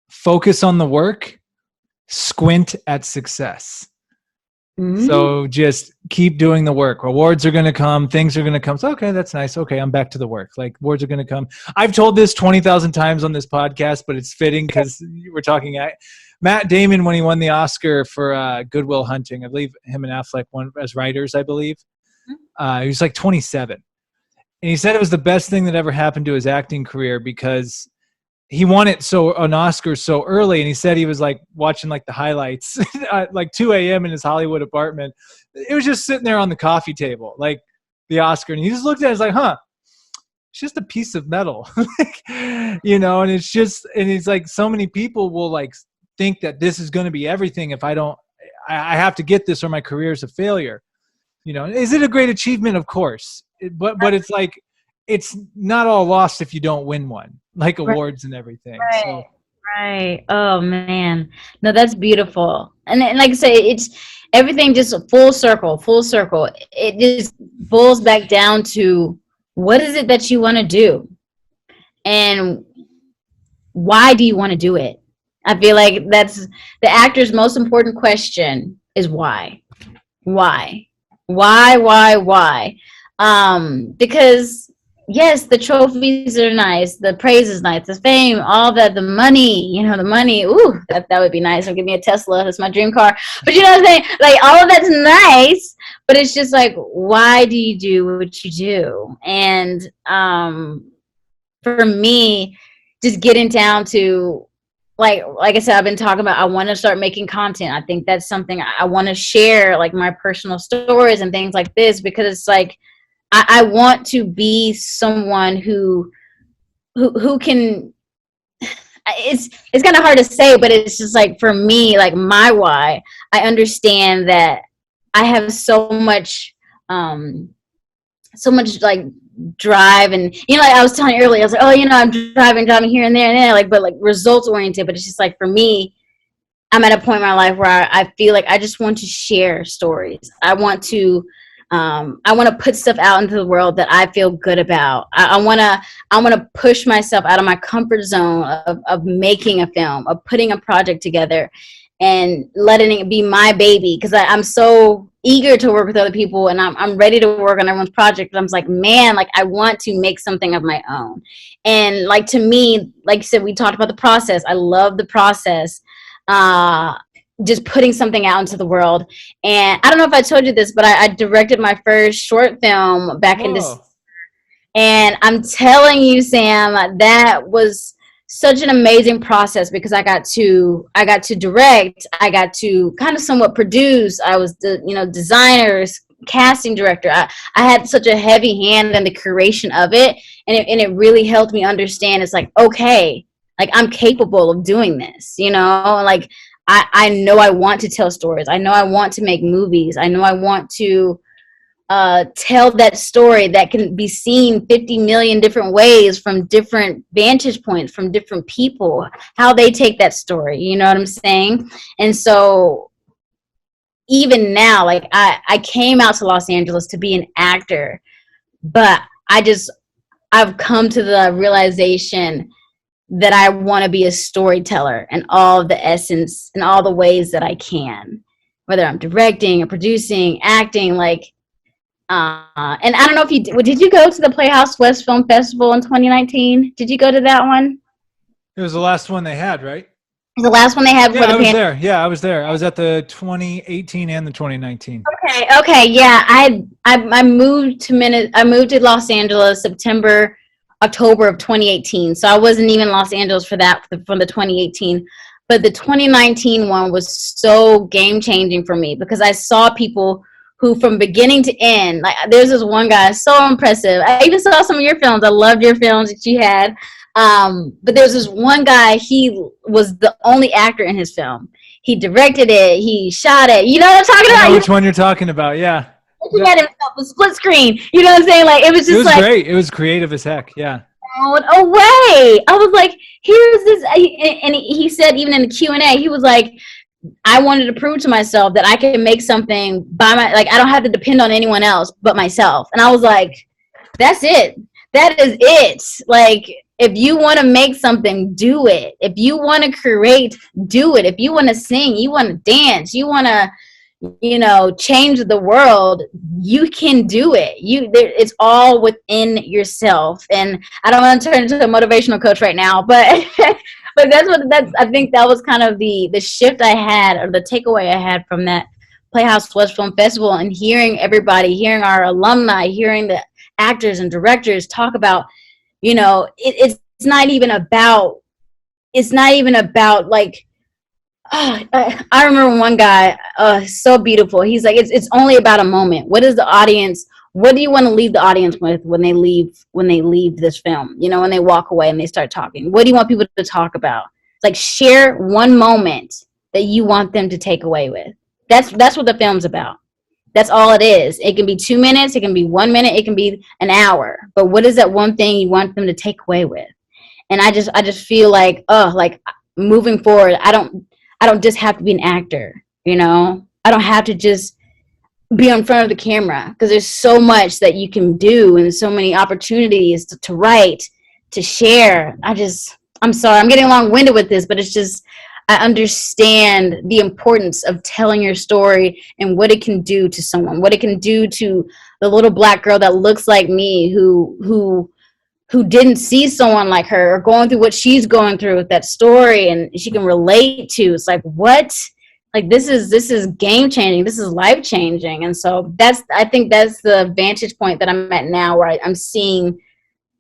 Speaker 1: focus on the work, squint at success. Mm-hmm. So just keep doing the work. Rewards are going to come. Things are going to come. So, okay, that's nice. Okay, I'm back to the work. Like, rewards are going to come. I've told this 20,000 times on this podcast, but it's fitting because we're talking. Matt Damon, when he won the Oscar for Good Will Hunting, I believe him and Affleck won as writers, I believe. He was like 27. And he said it was the best thing that ever happened to his acting career because he won an Oscar so early, and he said he was like watching like the highlights at like 2 a.m. in his Hollywood apartment. It was just sitting there on the coffee table, like the Oscar, and he just looked at it, and was like, "Huh, it's just a piece of metal," and it's just, and it's like so many people will like think that this is going to be everything. If I have to get this or my career is a failure. Is it a great achievement? Of course, but it's like, it's not all lost if you don't win one, like awards and everything.
Speaker 2: Right.
Speaker 1: So.
Speaker 2: Right. Oh man. No, that's beautiful. And like I say, it's everything just full circle. It just boils back down to, what is it that you want to do? And why do you want to do it? I feel like that's the actor's most important question, is why? Why? Because yes, the trophies are nice, the praise is nice, the fame, all that, the money, the money, ooh, that would be nice. Or give me a Tesla, that's my dream car. But you know what I'm saying? Like, all of that's nice, but it's just like, why do you do what you do? And for me, just getting down to, like I said, I've been talking about, I want to start making content. I think that's something I want to share, like my personal stories and things like this, because it's like, I want to be someone who can, it's kind of hard to say, but it's just like, for me, like my why, I understand that I have so much so much like drive, and like I was telling you earlier, I was like, oh, I'm driving here and there, like, but like results oriented. But it's just like, for me, I'm at a point in my life where I feel like I just want to share stories. I want to put stuff out into the world that I feel good about. I want to push myself out of my comfort zone of making a film, of putting a project together, and letting it be my baby. Because I'm so eager to work with other people, and I'm ready to work on everyone's project. But I'm like, man, like, I want to make something of my own. And like, to me, like you said, we talked about the process. I love the process. Just putting something out into the world. And I don't know if I told you this, but I directed my first short film back in this. And I'm telling you, Sam, that was such an amazing process, because I got to direct, I got to kind of somewhat produce. I was the designers, casting director. I had such a heavy hand in the curation of it, and it really helped me understand. It's like, okay, like, I'm capable of doing this, like, I know I want to tell stories. I know I want to make movies. I know I want to tell that story that can be seen 50 million different ways, from different vantage points, from different people, how they take that story. You know what I'm saying? And so even now, like, I came out to Los Angeles to be an actor, but I've come to the realization that I want to be a storyteller in all of the essence, in all the ways that I can, whether I'm directing or producing, acting, like, and I don't know if did you go to the Playhouse West Film Festival in 2019? Did you go to that one?
Speaker 1: It was the last one they had, right?
Speaker 2: It was the last one they had before
Speaker 1: I
Speaker 2: the
Speaker 1: was there. Yeah, I was there. I was at the 2018 and the 2019.
Speaker 2: Okay, yeah. I moved to Los Angeles October of 2018. So I wasn't even in Los Angeles from the 2018. But the 2019 one was so game changing for me, because I saw people who, from beginning to end, like, there's this one guy, so impressive. I even saw some of your films. I loved your films that you had. But there's this one guy, he was the only actor in his film. He directed it, he shot it. You know what I'm talking about?
Speaker 1: I know which one you're talking about, yeah.
Speaker 2: He had himself a split screen. You know what I'm saying? Like, it was just
Speaker 1: great. It was creative as heck, yeah.
Speaker 2: Oh, way. I was like, here's this. And he said, even in the Q&A, he was like, I wanted to prove to myself that I can make something I don't have to depend on anyone else but myself. And I was like, that's it. That is it. Like, if you want to make something, do it. If you want to create, do it. If you want to sing, you want to dance, you want to, change the world, you can do it. It's all within yourself. And I don't want to turn into a motivational coach right now, but but I think that was kind of the shift I had, or the takeaway I had from that Playhouse West Film Festival, and hearing everybody, hearing our alumni, hearing the actors and directors talk about, it's not even about like, I remember one guy, so beautiful. He's like, it's only about a moment. What do you want to leave the audience with when they leave this film? When they walk away and they start talking, what do you want people to talk about? It's like, share one moment that you want them to take away with. That's what the film's about. That's all it is. It can be 2 minutes, it can be 1 minute, it can be an hour. But what is that one thing you want them to take away with? And I just feel like, like, moving forward, I don't just have to be an actor, I don't have to just be in front of the camera, because there's so much that you can do, and so many opportunities to write, to share. I'm sorry, I'm getting long-winded with this, but it's just, I understand the importance of telling your story and what it can do to someone, what it can do to the little Black girl that looks like me, who didn't see someone like her, or going through what she's going through with that story, and she can relate to. It's like, what? Like, this is game changing. This is life changing. And so I think that's the vantage point that I'm at now, where I'm seeing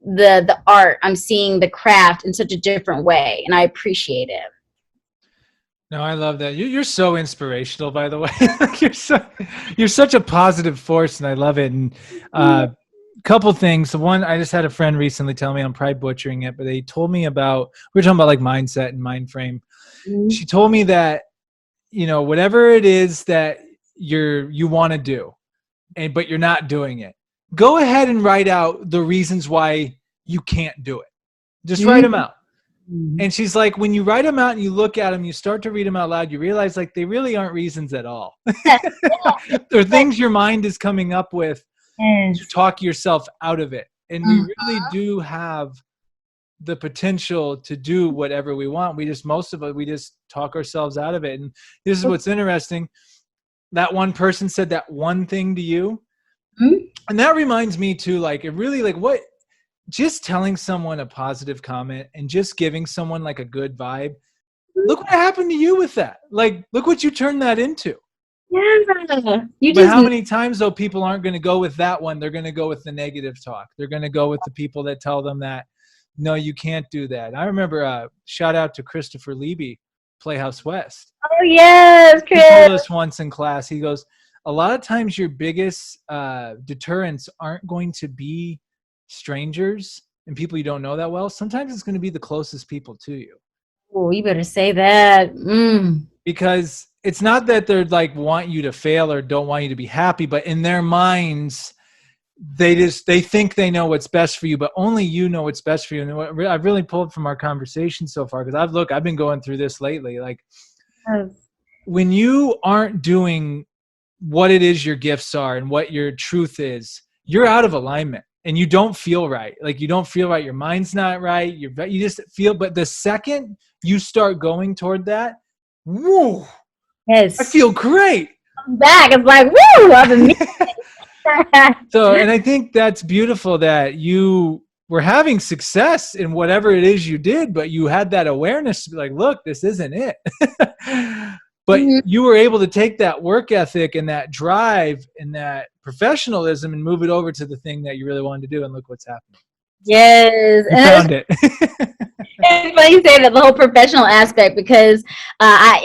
Speaker 2: the art, I'm seeing the craft in such a different way, and I appreciate it.
Speaker 1: No, I love that. You're so inspirational, by the way. You're such a positive force, and I love it. And couple things. One, I just had a friend recently tell me, I'm probably butchering it, but they told me about, we were talking about like mindset and mind frame. Mm-hmm. She told me that, whatever it is that you want to do, but you're not doing it, go ahead and write out the reasons why you can't do it. Just write them out. And she's like, when you write them out and you look at them, you start to read them out loud, you realize like they really aren't reasons at all. They're things your mind is coming up with to talk yourself out of it. And we really do have the potential to do whatever we want. We just talk ourselves out of it. And this is what's interesting. That one person said that one thing to you. And that reminds me too, like, it really, like, what, just telling someone a positive comment and just giving someone like a good vibe. Look what happened to you with that. Like, look what you turned that into.
Speaker 2: Yeah.
Speaker 1: But how many times though people aren't going to go with that one? They're going to go with the negative talk. They're going to go with the people that tell them that, no, you can't do that. I remember, shout out to Christopher Levy, Playhouse West.
Speaker 2: Oh yes, Chris.
Speaker 1: He told us once in class, he goes, a lot of times your biggest deterrents aren't going to be strangers and people you don't know that well. Sometimes it's going to be the closest people to you.
Speaker 2: Oh, you better say that.
Speaker 1: Because it's not that they're like want you to fail or don't want you to be happy, but in their minds, they think they know what's best for you, but only you know what's best for you. And what I've really pulled from our conversation so far, because I've been going through this lately. Like, when you aren't doing what it is your gifts are and what your truth is, you're out of alignment and you don't feel right. Like, you don't feel right. Your mind's not right. You just feel, but the second you start going toward that, whoa,
Speaker 2: yes,
Speaker 1: I feel great.
Speaker 2: I'm back. It's like, woo, I've been
Speaker 1: So, and I think that's beautiful that you were having success in whatever it is you did, but you had that awareness to be like, look, this isn't it. But you were able to take that work ethic and that drive and that professionalism and move it over to the thing that you really wanted to do. And look what's happening.
Speaker 2: Yes.
Speaker 1: You found it.
Speaker 2: It's funny you say that, the whole professional aspect, because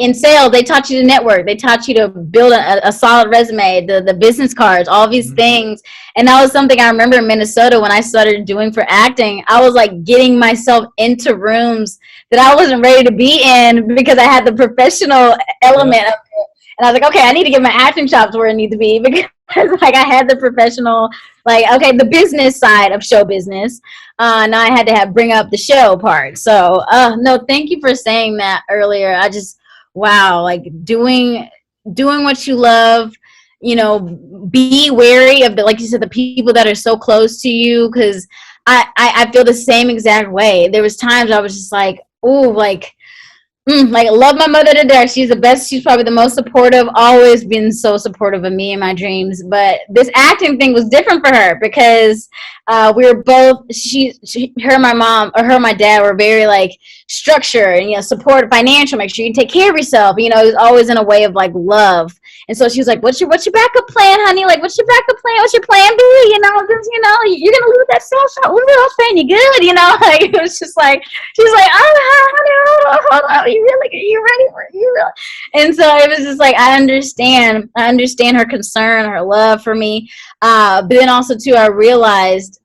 Speaker 2: in sales, they taught you to network. They taught you to build a solid resume, the business cards, all these things. And that was something I remember in Minnesota when I started doing for acting. I was like getting myself into rooms that I wasn't ready to be in because I had the professional element of it. And I was like, okay, I need to get my acting chops where it need to be, because like I had the professional, like, okay, the business side of show business. Now I had to bring up the show part. So no, thank you for saying that earlier. I just, wow, like doing what you love, you know, be wary of like you said, the people that are so close to you. Cause I feel the same exact way. There was times I was just like, oh, like I love my mother to death. She's the best. She's probably the most supportive, always been so supportive of me and my dreams. But this acting thing was different for her because we were both, her and my mom, or her and my dad were very like structured and, you know, support financial, make sure you can take care of yourself. You know, it was always in a way of like love. And so she was like, what's your backup plan, honey? Like, what's your backup plan? What's your plan B? You know, because, you know, you're going to lose that sales shot. We're all saying you good, you know? Like, it was just like, she's like, oh, honey, hold on. You ready for it? You really? And so it was just like, I understand her concern, her love for me. But then also too, I realized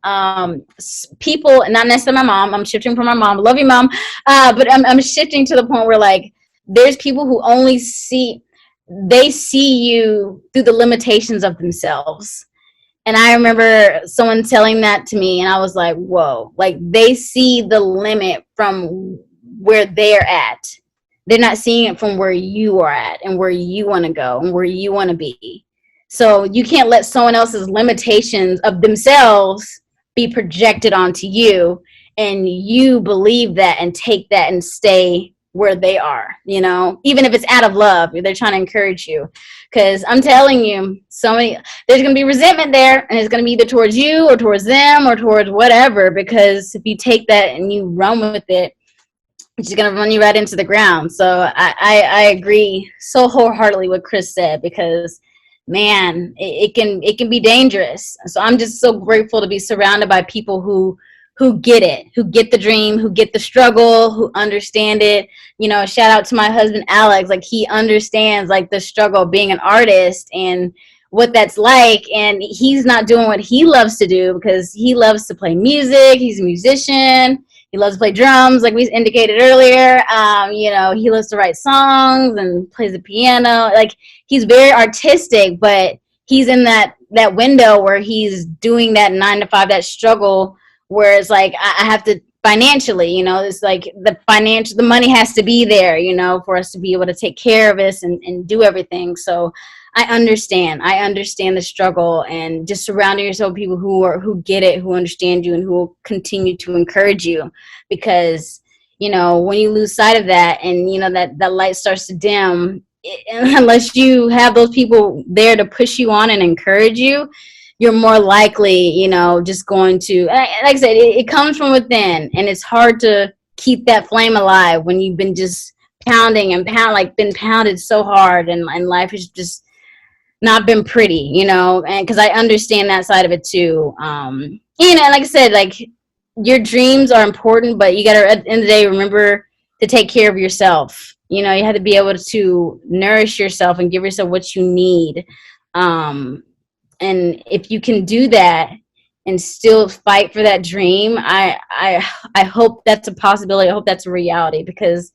Speaker 2: people, not necessarily my mom, I'm shifting from my mom, love you, mom. But I'm shifting to the point where like, there's people who only see you through the limitations of themselves. And I remember someone telling that to me and I was like, whoa, like they see the limit from where they're at. They're not seeing it from where you are at and where you want to go and where you want to be. So you can't let someone else's limitations of themselves be projected onto you and you believe that and take that and stay where they are, you know, even if it's out of love, they're trying to encourage you. Because I'm telling you, there's going to be resentment there, and it's going to be either towards you or towards them or towards whatever, because if you take that and you run with it, it's just going to run you right into the ground. So I agree so wholeheartedly with Chris said, because man, it can be dangerous. So I'm just so grateful to be surrounded by people who get it, who get the dream, who get the struggle, who understand it. You know, shout out to my husband, Alex. Like, he understands like the struggle of being an artist and what that's like. And he's not doing what he loves to do because he loves to play music. He's a musician. He loves to play drums, like we indicated earlier. You know, he loves to write songs and plays the piano. Like, he's very artistic, but he's in that that window where he's doing that 9 to 5, that struggle where it's like I have to financially, you know, it's like the money has to be there, you know, for us to be able to take care of us and do everything. So I understand the struggle, and just surrounding yourself with people who get it, who understand you, and who will continue to encourage you. Because, you know, when you lose sight of that, and, you know, that light starts to dim, unless you have those people there to push you on and encourage you, you're more likely, you know, just going to, like I said, it comes from within, and it's hard to keep that flame alive when you've been just pounding and been pounded so hard, and life has just not been pretty, you know. And because I understand that side of it too. You know, like I said, like, your dreams are important, but you gotta, at the end of the day, remember to take care of yourself. You know, you have to be able to nourish yourself and give yourself what you need. And if you can do that and still fight for that dream, I hope that's a possibility. I hope that's a reality, because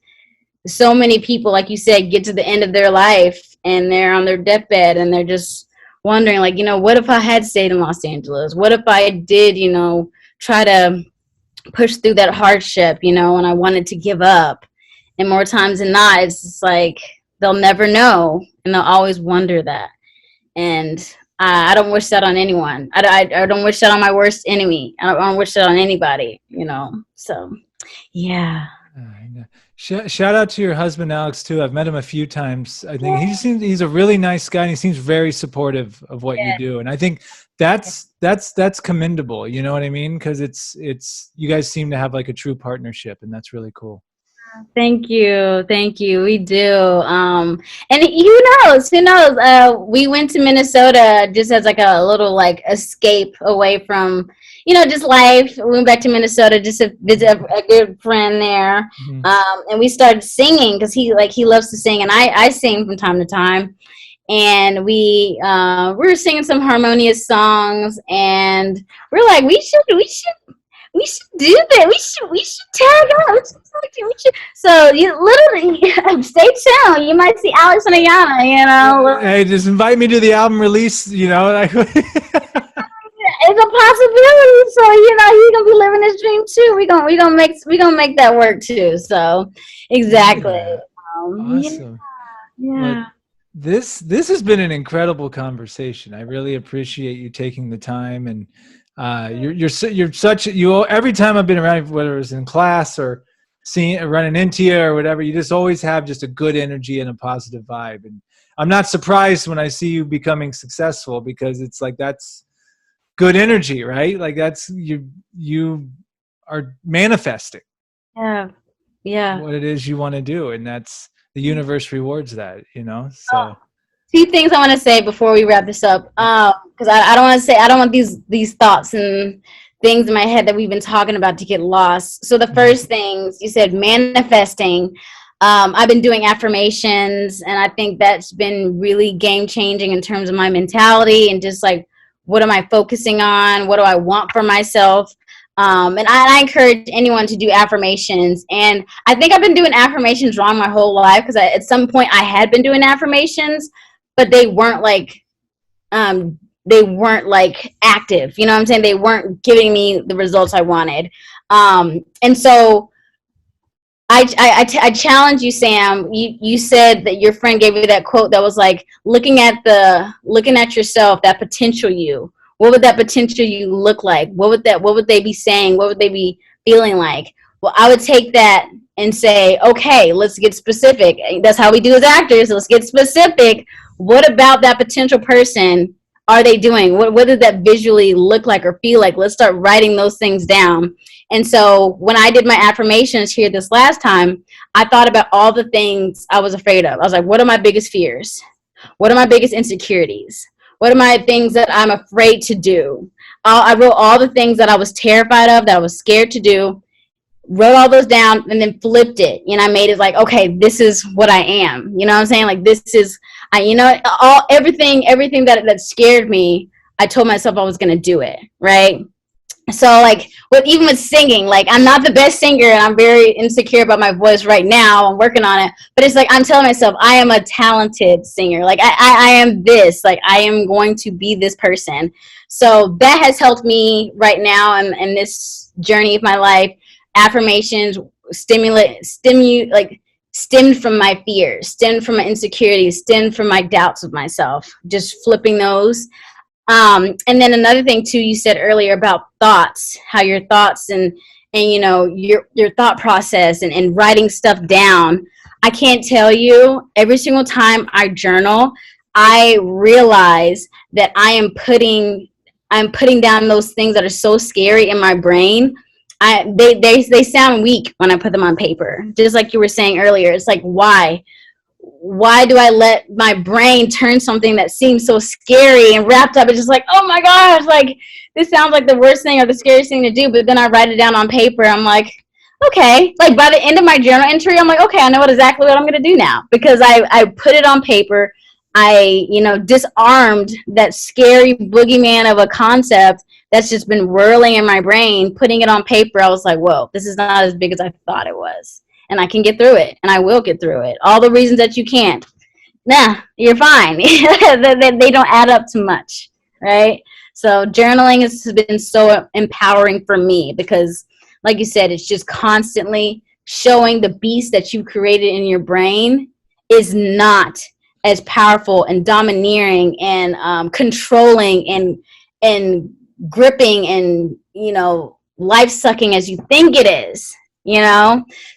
Speaker 2: so many people, like you said, get to the end of their life and they're on their deathbed and they're just wondering, like, you know, what if I had stayed in Los Angeles? What if I did, you know, try to push through that hardship, you know, and I wanted to give up? And more times than not, it's just like they'll never know, and they'll always wonder that. And I don't wish that on anyone. I don't wish that on my worst enemy. I don't wish that on anybody, you know. So, yeah.
Speaker 1: Shout out to your husband, Alex, too. I've met him a few times. I think he's a really nice guy, and he seems very supportive of what you do. And I think that's commendable. You know what I mean? Because it's you guys seem to have like a true partnership, and that's really cool.
Speaker 2: Thank you. We do. And who knows? We went to Minnesota just as like a little like escape away from, you know, just life. We went back to Minnesota just to visit a good friend there. Mm-hmm. And we started singing because he loves to sing, and I sing from time to time. And we were singing some harmonious songs, and we're like, we should do that. We should tag on. We should. So you literally stay tuned. You might see Alex and Ayana. You know.
Speaker 1: Hey, just invite me to the album release. You know.
Speaker 2: It's a possibility. So, you know, he's gonna be living his dream too. We gonna make that work too. So exactly.
Speaker 1: Yeah. Awesome.
Speaker 2: Yeah.
Speaker 1: Well, this has been an incredible conversation. I really appreciate you taking the time, and you're such every time I've been around, whether it was in class or running into you or whatever, you just always have just a good energy and a positive vibe. And I'm not surprised when I see you becoming successful, because it's like, that's good energy, right? Like, that's you are manifesting what it is you want to do, and that's the universe rewards that, you know. So
Speaker 2: few things I want to say before we wrap this up, because I don't want these thoughts and things in my head that we've been talking about to get lost. So the first things you said, manifesting. I've been doing affirmations, and I think that's been really game changing in terms of my mentality and just like, what am I focusing on? What do I want for myself? And I encourage anyone to do affirmations. And I think I've been doing affirmations wrong my whole life, because at some point I had been doing affirmations, but they weren't like active. You know what I'm saying? They weren't giving me the results I wanted. And so I challenge you, Sam. You said that your friend gave you that quote that was like, looking at yourself, that potential you. What would that potential you look like? What would they be saying? What would they be feeling like? Well, I would take that and say, okay, let's get specific. That's how we do as actors. Let's get specific. What about that potential person are they doing? What did that visually look like or feel like? Let's start writing those things down. And so when I did my affirmations here this last time, I thought about all the things I was afraid of. I was like, what are my biggest fears? What are my biggest insecurities? What are my things that I'm afraid to do? I wrote all the things that I was terrified of, that I was scared to do, wrote all those down, and then flipped it. You know, I made it like, okay, this is what I am. You know what I'm saying? Like, this is, everything that scared me, I told myself I was going to do it, right? So like even with singing, like I'm not the best singer and I'm very insecure about my voice right now. I'm working on it, but it's like I'm telling myself I am a talented singer. Like I am this. Like I am going to be this person. So that has helped me right now in this journey of my life. Affirmations stemmed from my fears, stemmed from my insecurities, stemmed from my doubts of myself. Just flipping those. And then another thing too, you said earlier about thoughts, how your thoughts and you know your thought process and writing stuff down. I can't tell you, every single time I journal, I realize that I'm putting down those things that are so scary in my brain. They sound weak when I put them on paper. Just like you were saying earlier, it's like why do I let my brain turn something that seems so scary and wrapped up? It's just like, oh my gosh, like this sounds like the worst thing or the scariest thing to do. But then I write it down on paper. I'm like, okay. Like by the end of my journal entry, I'm like, okay, I know exactly what I'm going to do now because I put it on paper. I, disarmed that scary boogeyman of a concept that's just been whirling in my brain. Putting it on paper, I was like, whoa, this is not as big as I thought it was. And I can get through it, and I will get through it. All the reasons that you can't, nah, you're fine. They don't add up to much, right? So journaling has been so empowering for me because, like you said, it's just constantly showing the beast that you've created in your brain is not as powerful and domineering and controlling and gripping and life sucking as you think it is.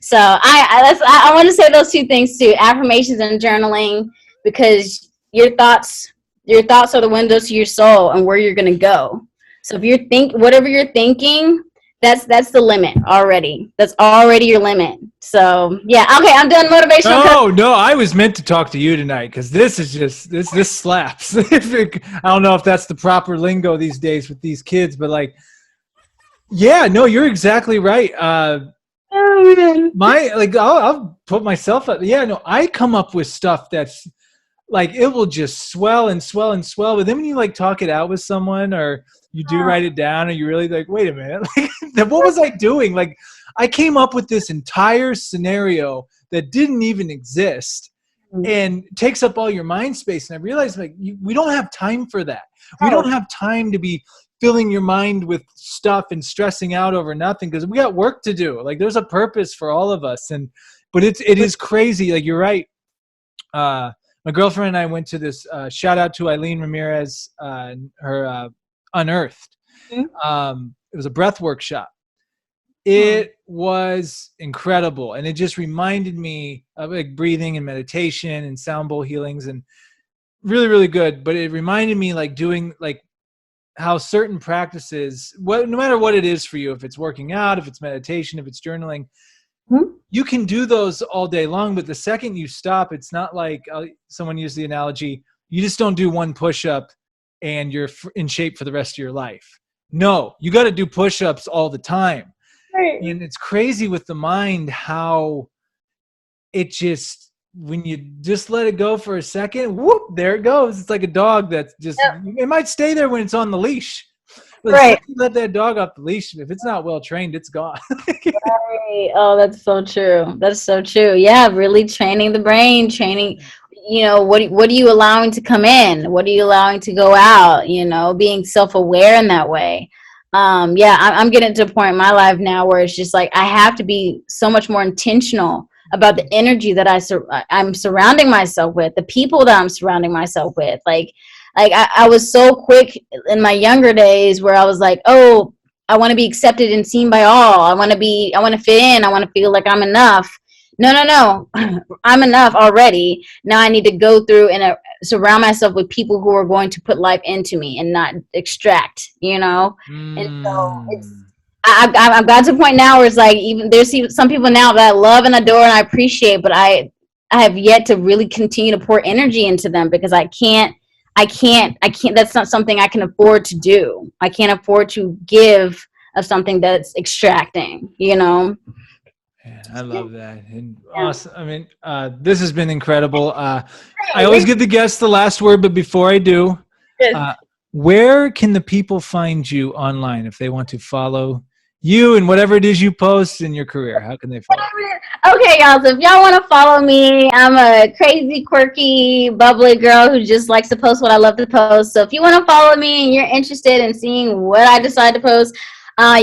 Speaker 2: So I want to say those two things too: affirmations and journaling, because your thoughts are the windows to your soul and where you're gonna go. So if whatever you're thinking, that's the limit already. That's already your limit. So yeah, okay, I'm done motivational.
Speaker 1: No, I was meant to talk to you tonight because this is just this slaps. I don't know if that's the proper lingo these days with these kids, but like, yeah, no, you're exactly right. I'll put myself up. Yeah, no, I come up with stuff that's like it will just swell and swell and swell. But then when you like talk it out with someone or you do write it down, or you really like, wait a minute, like, what was I doing? Like, I came up with this entire scenario that didn't even exist and takes up all your mind space. And I realized like we don't have time for that. We don't have time to be filling your mind with stuff and stressing out over nothing because we got work to do. Like there's a purpose for all of us. But it is crazy. Like you're right. My girlfriend and I went to this shout out to Eileen Ramirez, her Unearthed. It was a breath workshop. It was incredible. And it just reminded me of like breathing and meditation and sound bowl healings and really, really good. But it reminded me like doing like how certain practices, no matter what it is for you, if it's working out, if it's meditation, if it's journaling, you can do those all day long. But the second you stop, it's not like someone used the analogy, you just don't do one push-up and you're in shape for the rest of your life. No, you got to do push-ups all the time. Right. And it's crazy with the mind how it just, when you just let it go for a second, whoop, there it goes. It's like a dog that's just, it might stay there when it's on the leash. But right. You let that dog off the leash, if it's not well trained, it's gone.
Speaker 2: Right. Oh, that's so true. That's so true. Yeah, really training the brain, what are you allowing to come in? What are you allowing to go out? Being self-aware in that way. I'm getting to a point in my life now where it's just like I have to be so much more intentional about the energy that I'm surrounding myself with, the people that I'm surrounding myself with. Like I was so quick in my younger days where I was like, oh, I want to be accepted and seen by all. I want to fit in. I want to feel like I'm enough. No. I'm enough already. Now I need to go through and surround myself with people who are going to put life into me and not extract, And so I've got to a point now where it's like, even there's some people now that I love and adore and I appreciate, but I have yet to really continue to pour energy into them because I can't, that's not something I can afford to do. I can't afford to give of something that's extracting,
Speaker 1: Yeah, I love that. And awesome. I mean, this has been incredible. I always give the guests the last word, but before I do, where can the people find you online if they want to follow you and whatever it is you post in your career? How can they follow?
Speaker 2: Okay, y'all. So if y'all want to follow me, I'm a crazy, quirky, bubbly girl who just likes to post what I love to post. So if you want to follow me and you're interested in seeing what I decide to post,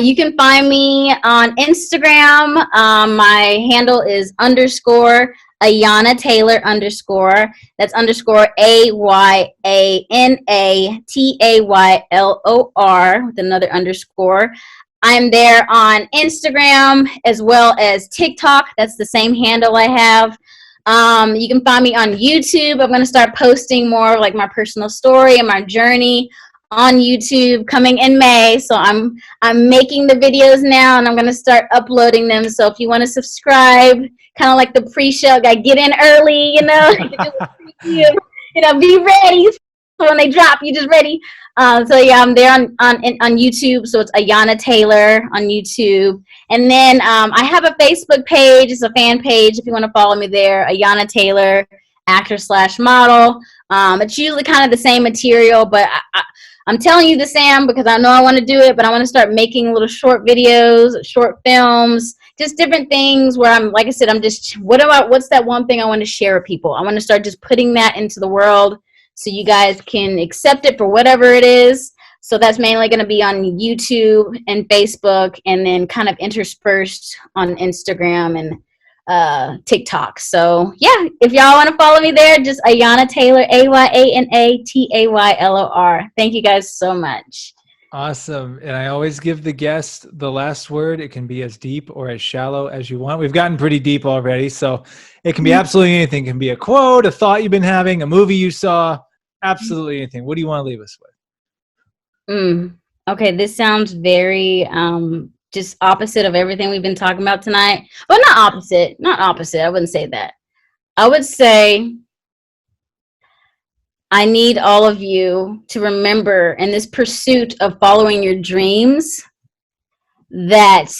Speaker 2: you can find me on Instagram. My handle is _ Ayana Taylor _ That's _ AYANATAYLOR with another underscore. I'm there on Instagram as well as TikTok. That's the same handle I have. You can find me on YouTube. I'm going to start posting more like my personal story and my journey on YouTube coming in May. So I'm making the videos now and I'm going to start uploading them. So if you want to subscribe, kind of like the pre-show, gotta get in early, you know, be ready. So when they drop, you just ready. So yeah, I'm there on YouTube. So it's Ayana Taylor on YouTube. And then I have a Facebook page. It's a fan page if you want to follow me there. Ayana Taylor, actor/model. It's usually kind of the same material, but I'm telling you this, Sam, because I know I want to do it, but I want to start making little short videos, short films, just different things where I'm, like I said, what's that one thing I want to share with people? I want to start just putting that into the world so you guys can accept it for whatever it is. So that's mainly going to be on YouTube and Facebook, and then kind of interspersed on Instagram and TikTok. So yeah, if y'all want to follow me there, just Ayana Taylor, AYANATAYLOR. Thank you guys so much.
Speaker 1: Awesome. And I always give the guest the last word. It can be as deep or as shallow as you want. We've gotten pretty deep already, so it can be absolutely anything. It can be a quote, a thought you've been having, a movie you saw, absolutely anything. What do you want to leave us with?
Speaker 2: Okay, this sounds very just opposite of everything we've been talking about tonight. Well, not opposite. I wouldn't say that. I would say I need all of you to remember in this pursuit of following your dreams that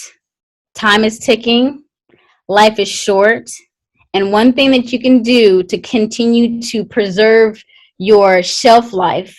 Speaker 2: time is ticking, life is short, and one thing that you can do to continue to preserve your shelf life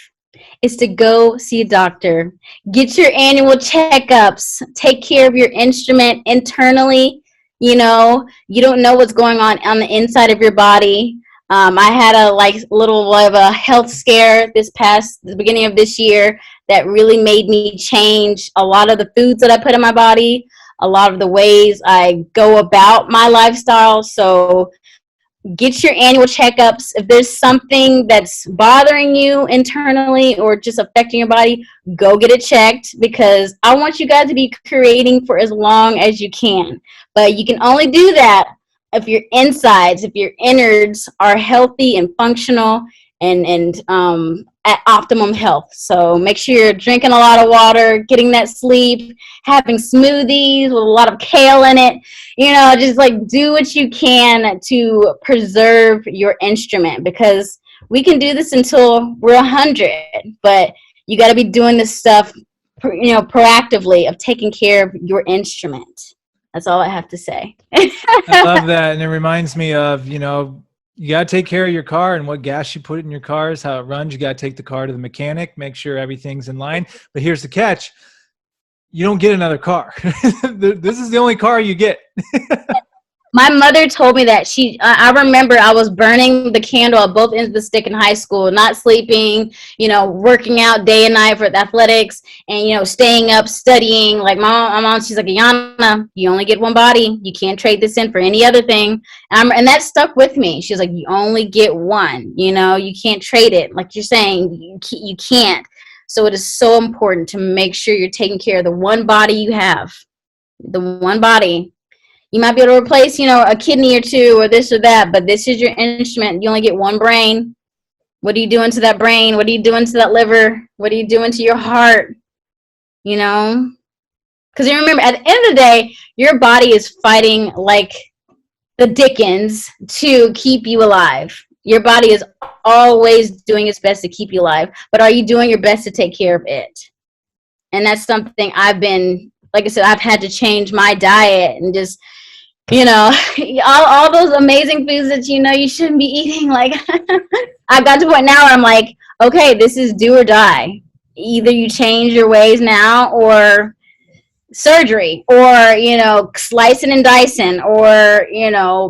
Speaker 2: is to go see a doctor, get your annual checkups, take care of your instrument internally. You know, you don't know what's going on the inside of your body. I had a little of a health scare the beginning of this year that really made me change a lot of the foods that I put in my body, a lot of the ways I go about my lifestyle. So get your annual checkups. If there's something that's bothering you internally or just affecting your body, go get it checked, because I want you guys to be creating for as long as you can. But you can only do that if your insides, if your innards are healthy and functional and at optimum health. So make sure you're drinking a lot of water, getting that sleep, having smoothies with a lot of kale in it. You know, just do what you can to preserve your instrument, because we can do this until we're 100, but you got to be doing this stuff, proactively, of taking care of your instrument. That's all I have to say.
Speaker 1: I love that. And it reminds me of, you got to take care of your car and what gas you put in your cars, how it runs. You got to take the car to the mechanic, make sure everything's in line. But here's the catch. You don't get another car. This is the only car you get.
Speaker 2: My mother told me that I remember I was burning the candle at both ends of the stick in high school, not sleeping, working out day and night for athletics, and, staying up, studying. Like my mom, she's like, Ayana, you only get one body. You can't trade this in for any other thing. And that stuck with me. She's like, you only get one, you can't trade it. Like you're saying, you can't. So it is so important to make sure you're taking care of the one body you have, the one body. You might be able to replace, a kidney or two or this or that, but this is your instrument. You only get one brain. What are you doing to that brain? What are you doing to that liver? What are you doing to your heart? Because you remember, at the end of the day, your body is fighting like the Dickens to keep you alive. Your body is always doing its best to keep you alive, but are you doing your best to take care of it? And that's something like I said, I've had to change my diet and just, all those amazing foods that you shouldn't be eating. Like I got to a point now where I'm like, okay, this is do or die. either you change your ways now or surgery, or slicing and dicing, or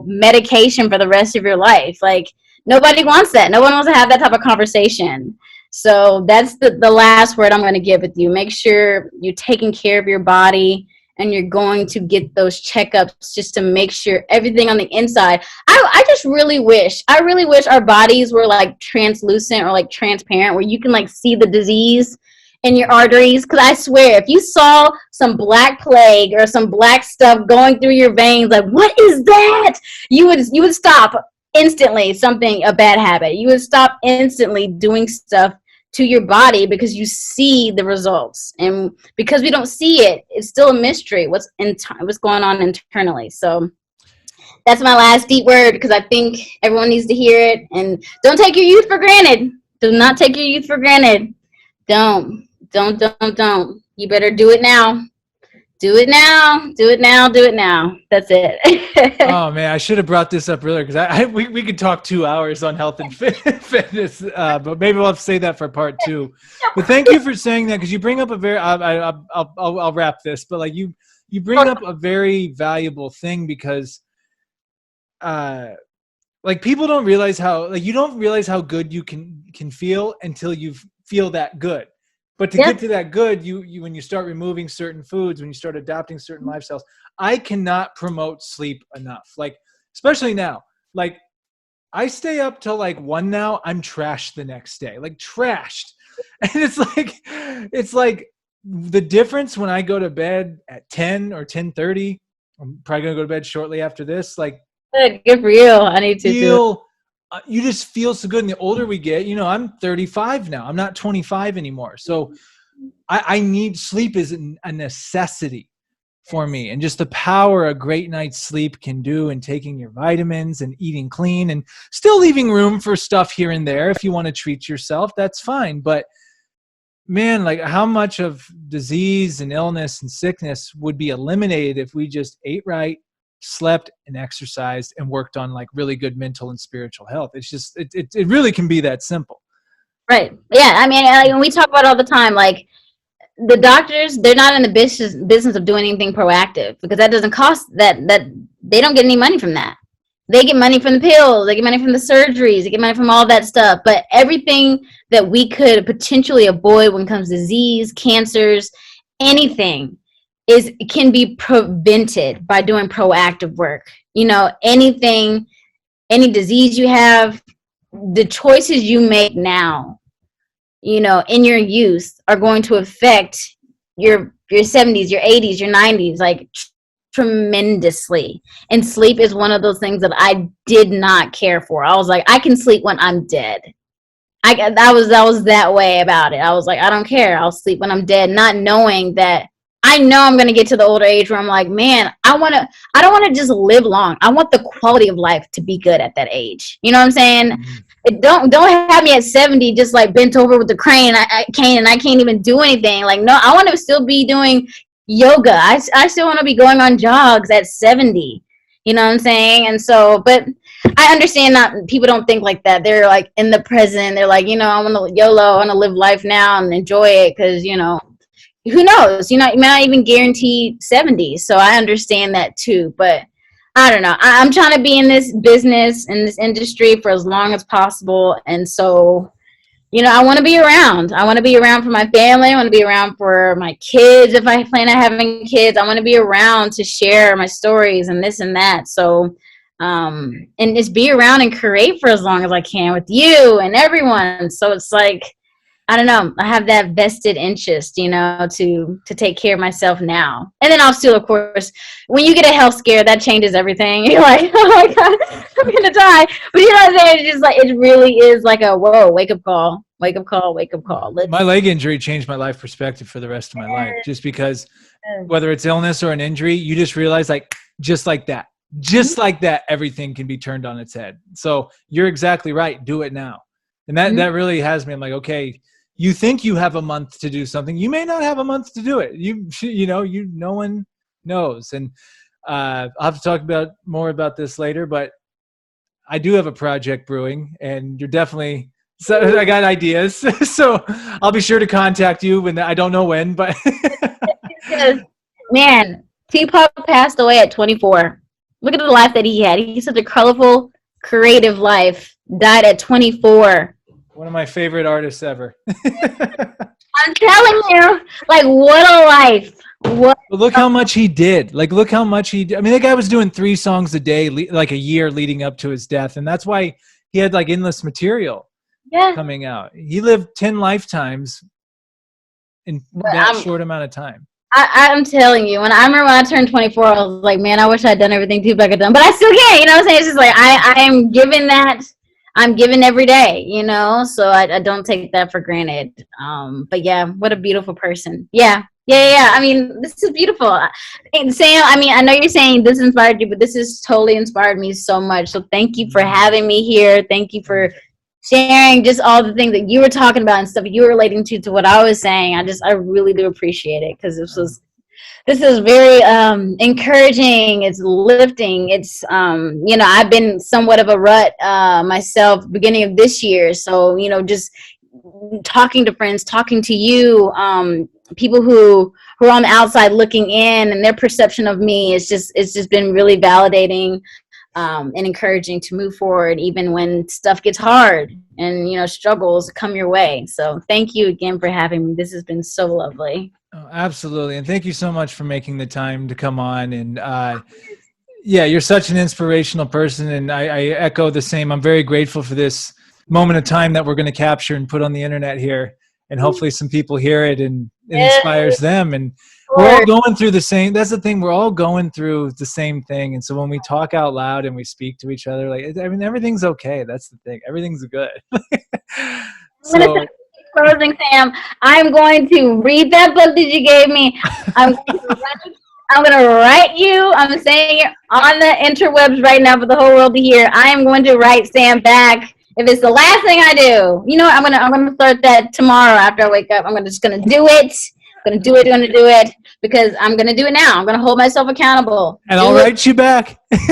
Speaker 2: medication for the rest of your life. Like, nobody wants that. No one wants to have that type of conversation. So that's the last word I'm going to give with you. Make sure you're taking care of your body, and you're going to get those checkups just to make sure everything on the inside. I just really wish our bodies were like translucent or like transparent, where you can like see the disease in your arteries. Because I swear, if you saw some black plague or some black stuff going through your veins, like, what is that? You would stop instantly. A bad habit. You would stop instantly doing stuff to your body, because you see the results. And because we don't see it, it's still a mystery what's going on internally. So that's my last deep word, because I think everyone needs to hear it. And don't take your youth for granted. Do not take your youth for granted. Don't. You better do it now. Do it now. Do it now. Do it now. That's it.
Speaker 1: Oh man, I should have brought this up earlier, because we could talk 2 hours on health and fitness, but maybe we'll have to say that for part 2. But thank you for saying that, because you bring up a very I'll wrap this, but like you bring up a very valuable thing, because like people don't realize how, like, you don't realize how good you can feel until you feel that good. But to get to that good, you when you start removing certain foods, when you start adopting certain lifestyles, I cannot promote sleep enough. Like, especially now, like I stay up till like 1 now. I'm trashed the next day, like trashed. And it's like the difference when I go to bed at 10 or 10:30. I'm probably gonna go to bed shortly after this. Like,
Speaker 2: good for you. I need to
Speaker 1: feel. You just feel so good. And the older we get, I'm 35 now. I'm not 25 anymore. So I need sleep is a necessity for me. And just the power a great night's sleep can do, and taking your vitamins and eating clean, and still leaving room for stuff here and there. If you want to treat yourself, that's fine. But man, like, how much of disease and illness and sickness would be eliminated if we just ate right, slept and exercised, and worked on like really good mental and spiritual health. It's just, it really can be that simple.
Speaker 2: Right. Yeah. I mean, we talk about it all the time. Like, the doctors, they're not in the business of doing anything proactive, because that doesn't cost that they don't get any money from that. They get money from the pills, they get money from the surgeries, they get money from all that stuff. But everything that we could potentially avoid when it comes to disease, cancers, anything can be prevented by doing proactive work. Anything, any disease you have, the choices you make now, in your youth, are going to affect your 70s, your 80s, your 90s, like tremendously. And sleep is one of those things that I did not care for. I was like, I can sleep when I'm dead. I was that way about it. I was like, I don't care. I'll sleep when I'm dead, not knowing that I know I'm going to get to the older age where I'm like, man, I don't want to just live long. I want the quality of life to be good at that age. You know what I'm saying? Don't have me at 70 just like bent over with the crane. I can't even do anything. Like, no, I want to still be doing yoga. I still want to be going on jogs at 70. You know what I'm saying? And so, but I understand that people don't think like that. They're like in the present. They're like, I want to YOLO. I want to live life now and enjoy it, because, who knows? You may not even guarantee 70. So I understand that too. But I don't know. I'm trying to be in this business, in this industry, for as long as possible. And so, I want to be around. I want to be around for my family. I want to be around for my kids. If I plan on having kids, I want to be around to share my stories and this and that. So, and just be around and create for as long as I can with you and everyone. So it's like, I don't know. I have that vested interest, to take care of myself now. And then also, of course, when you get a health scare, that changes everything. You're like, oh my God, I'm going to die. But you know what I'm saying? It's just like, it really is like a, whoa, wake up call. Wake up call, wake up call.
Speaker 1: My leg injury changed my life perspective for the rest of my life, just because whether it's illness or an injury, you just realize, like, just like that, everything can be turned on its head. So you're exactly right. Do it now. And that really has me. I'm like, okay, you think you have a month to do something. You may not have a month to do it. No one knows. And I'll have to talk more about this later, but I do have a project brewing, and you're definitely So I got ideas. So I'll be sure to contact you when I don't know when, but
Speaker 2: Because, man, Tupac passed away at 24. Look at the life that he had. He's such a colorful, creative life. Died at 24.
Speaker 1: one of my favorite artists ever.
Speaker 2: I'm telling you, like, what a life. What?
Speaker 1: But look how much he did. Like, look how much he did. I mean, that guy was doing 3 songs a day, like a year leading up to his death. And that's why he had like endless material coming out. He lived 10 lifetimes in that short amount of time.
Speaker 2: I'm telling you, I remember when I turned 24, I was like, man, I wish I'd done everything Tupac had done, but I still can't. You know what I'm saying? It's just like I am given that. I'm given every day, you know, so I don't take that for granted. But yeah, what a beautiful person. Yeah. I mean, this is beautiful. And Sam, I mean, I know you're saying this inspired you, but this has totally inspired me so much. So thank you for having me here. Thank you for sharing just all the things that you were talking about and stuff you were relating to what I was saying. I really do appreciate it, because this is very encouraging. It's lifting. It's you know, I've been somewhat of a rut myself beginning of this year. So, you know, just talking to friends, talking to you, people who are on the outside looking in, and their perception of me, it's just been really validating and encouraging to move forward even when stuff gets hard and, you know, struggles come your way. So thank you again for having me. This has been so lovely.
Speaker 1: Oh, absolutely. And thank you so much for making the time to come on. And yeah, you're such an inspirational person. And I echo the same. I'm very grateful for this moment of time that we're going to capture and put on the internet here. And hopefully some people hear it and it inspires them. And we're all going through the same. That's the thing. We're all going through the same thing. And so when we talk out loud and we speak to each other, like, I mean, everything's okay. That's the thing. Everything's good. So,
Speaker 2: closing, Sam, I'm going to read that book that you gave me. I'm going to write you. I'm saying it on the interwebs right now for the whole world to hear. I am going to write Sam back. If it's the last thing I do, you know what? I'm gonna start that tomorrow after I wake up. I'm just gonna do it. I'm gonna do it because I'm gonna do it now. I'm gonna hold myself accountable.
Speaker 1: And I'll write you back.
Speaker 2: That's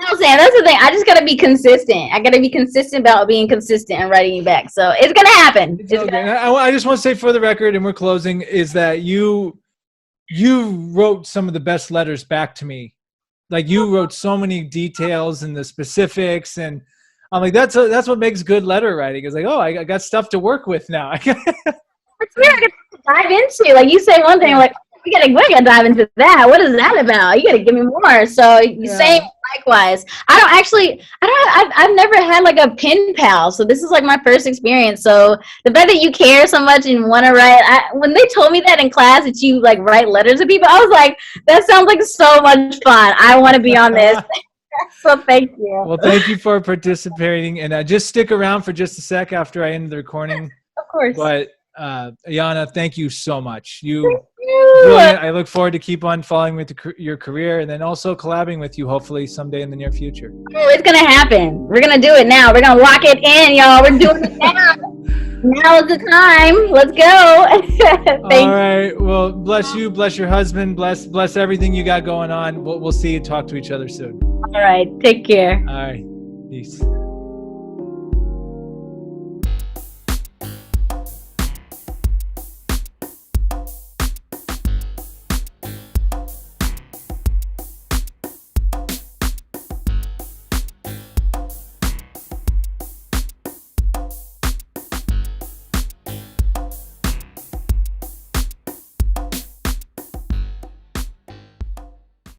Speaker 2: the thing. I just gotta be consistent. I gotta be consistent about being consistent and writing you back. So it's gonna happen.
Speaker 1: I just want to say for the record, and we're closing, is that you wrote some of the best letters back to me. Like, you wrote so many details and the specifics, and I'm like, that's what makes good letter writing. It's like, oh, I got stuff to work with now.
Speaker 2: It's weird to dive into. Like, you say one thing, like, we gotta dive into that. What is that about? You gotta give me more. So same, likewise. I've never had like a pen pal. So this is like my first experience. So the fact that you care so much and want to write, when they told me that in class that you like write letters to people, I was like, that sounds like so much fun. I want to be on this. So thank you.
Speaker 1: Well, thank you for participating, and just stick around for just a sec after I end the recording.
Speaker 2: Of course.
Speaker 1: But Ayana, thank you so much. Brilliant. I look forward to keep on following with your career, and then also collabing with you hopefully someday in the near future.
Speaker 2: Oh, it's gonna happen. We're gonna do it now. We're gonna lock it in, y'all. We're doing it now. Now is the time. Let's go.
Speaker 1: All right. Well, bless you, bless your husband, bless everything you got going on. We'll see you. Talk to each other soon.
Speaker 2: All right. Take care.
Speaker 1: All right. Peace.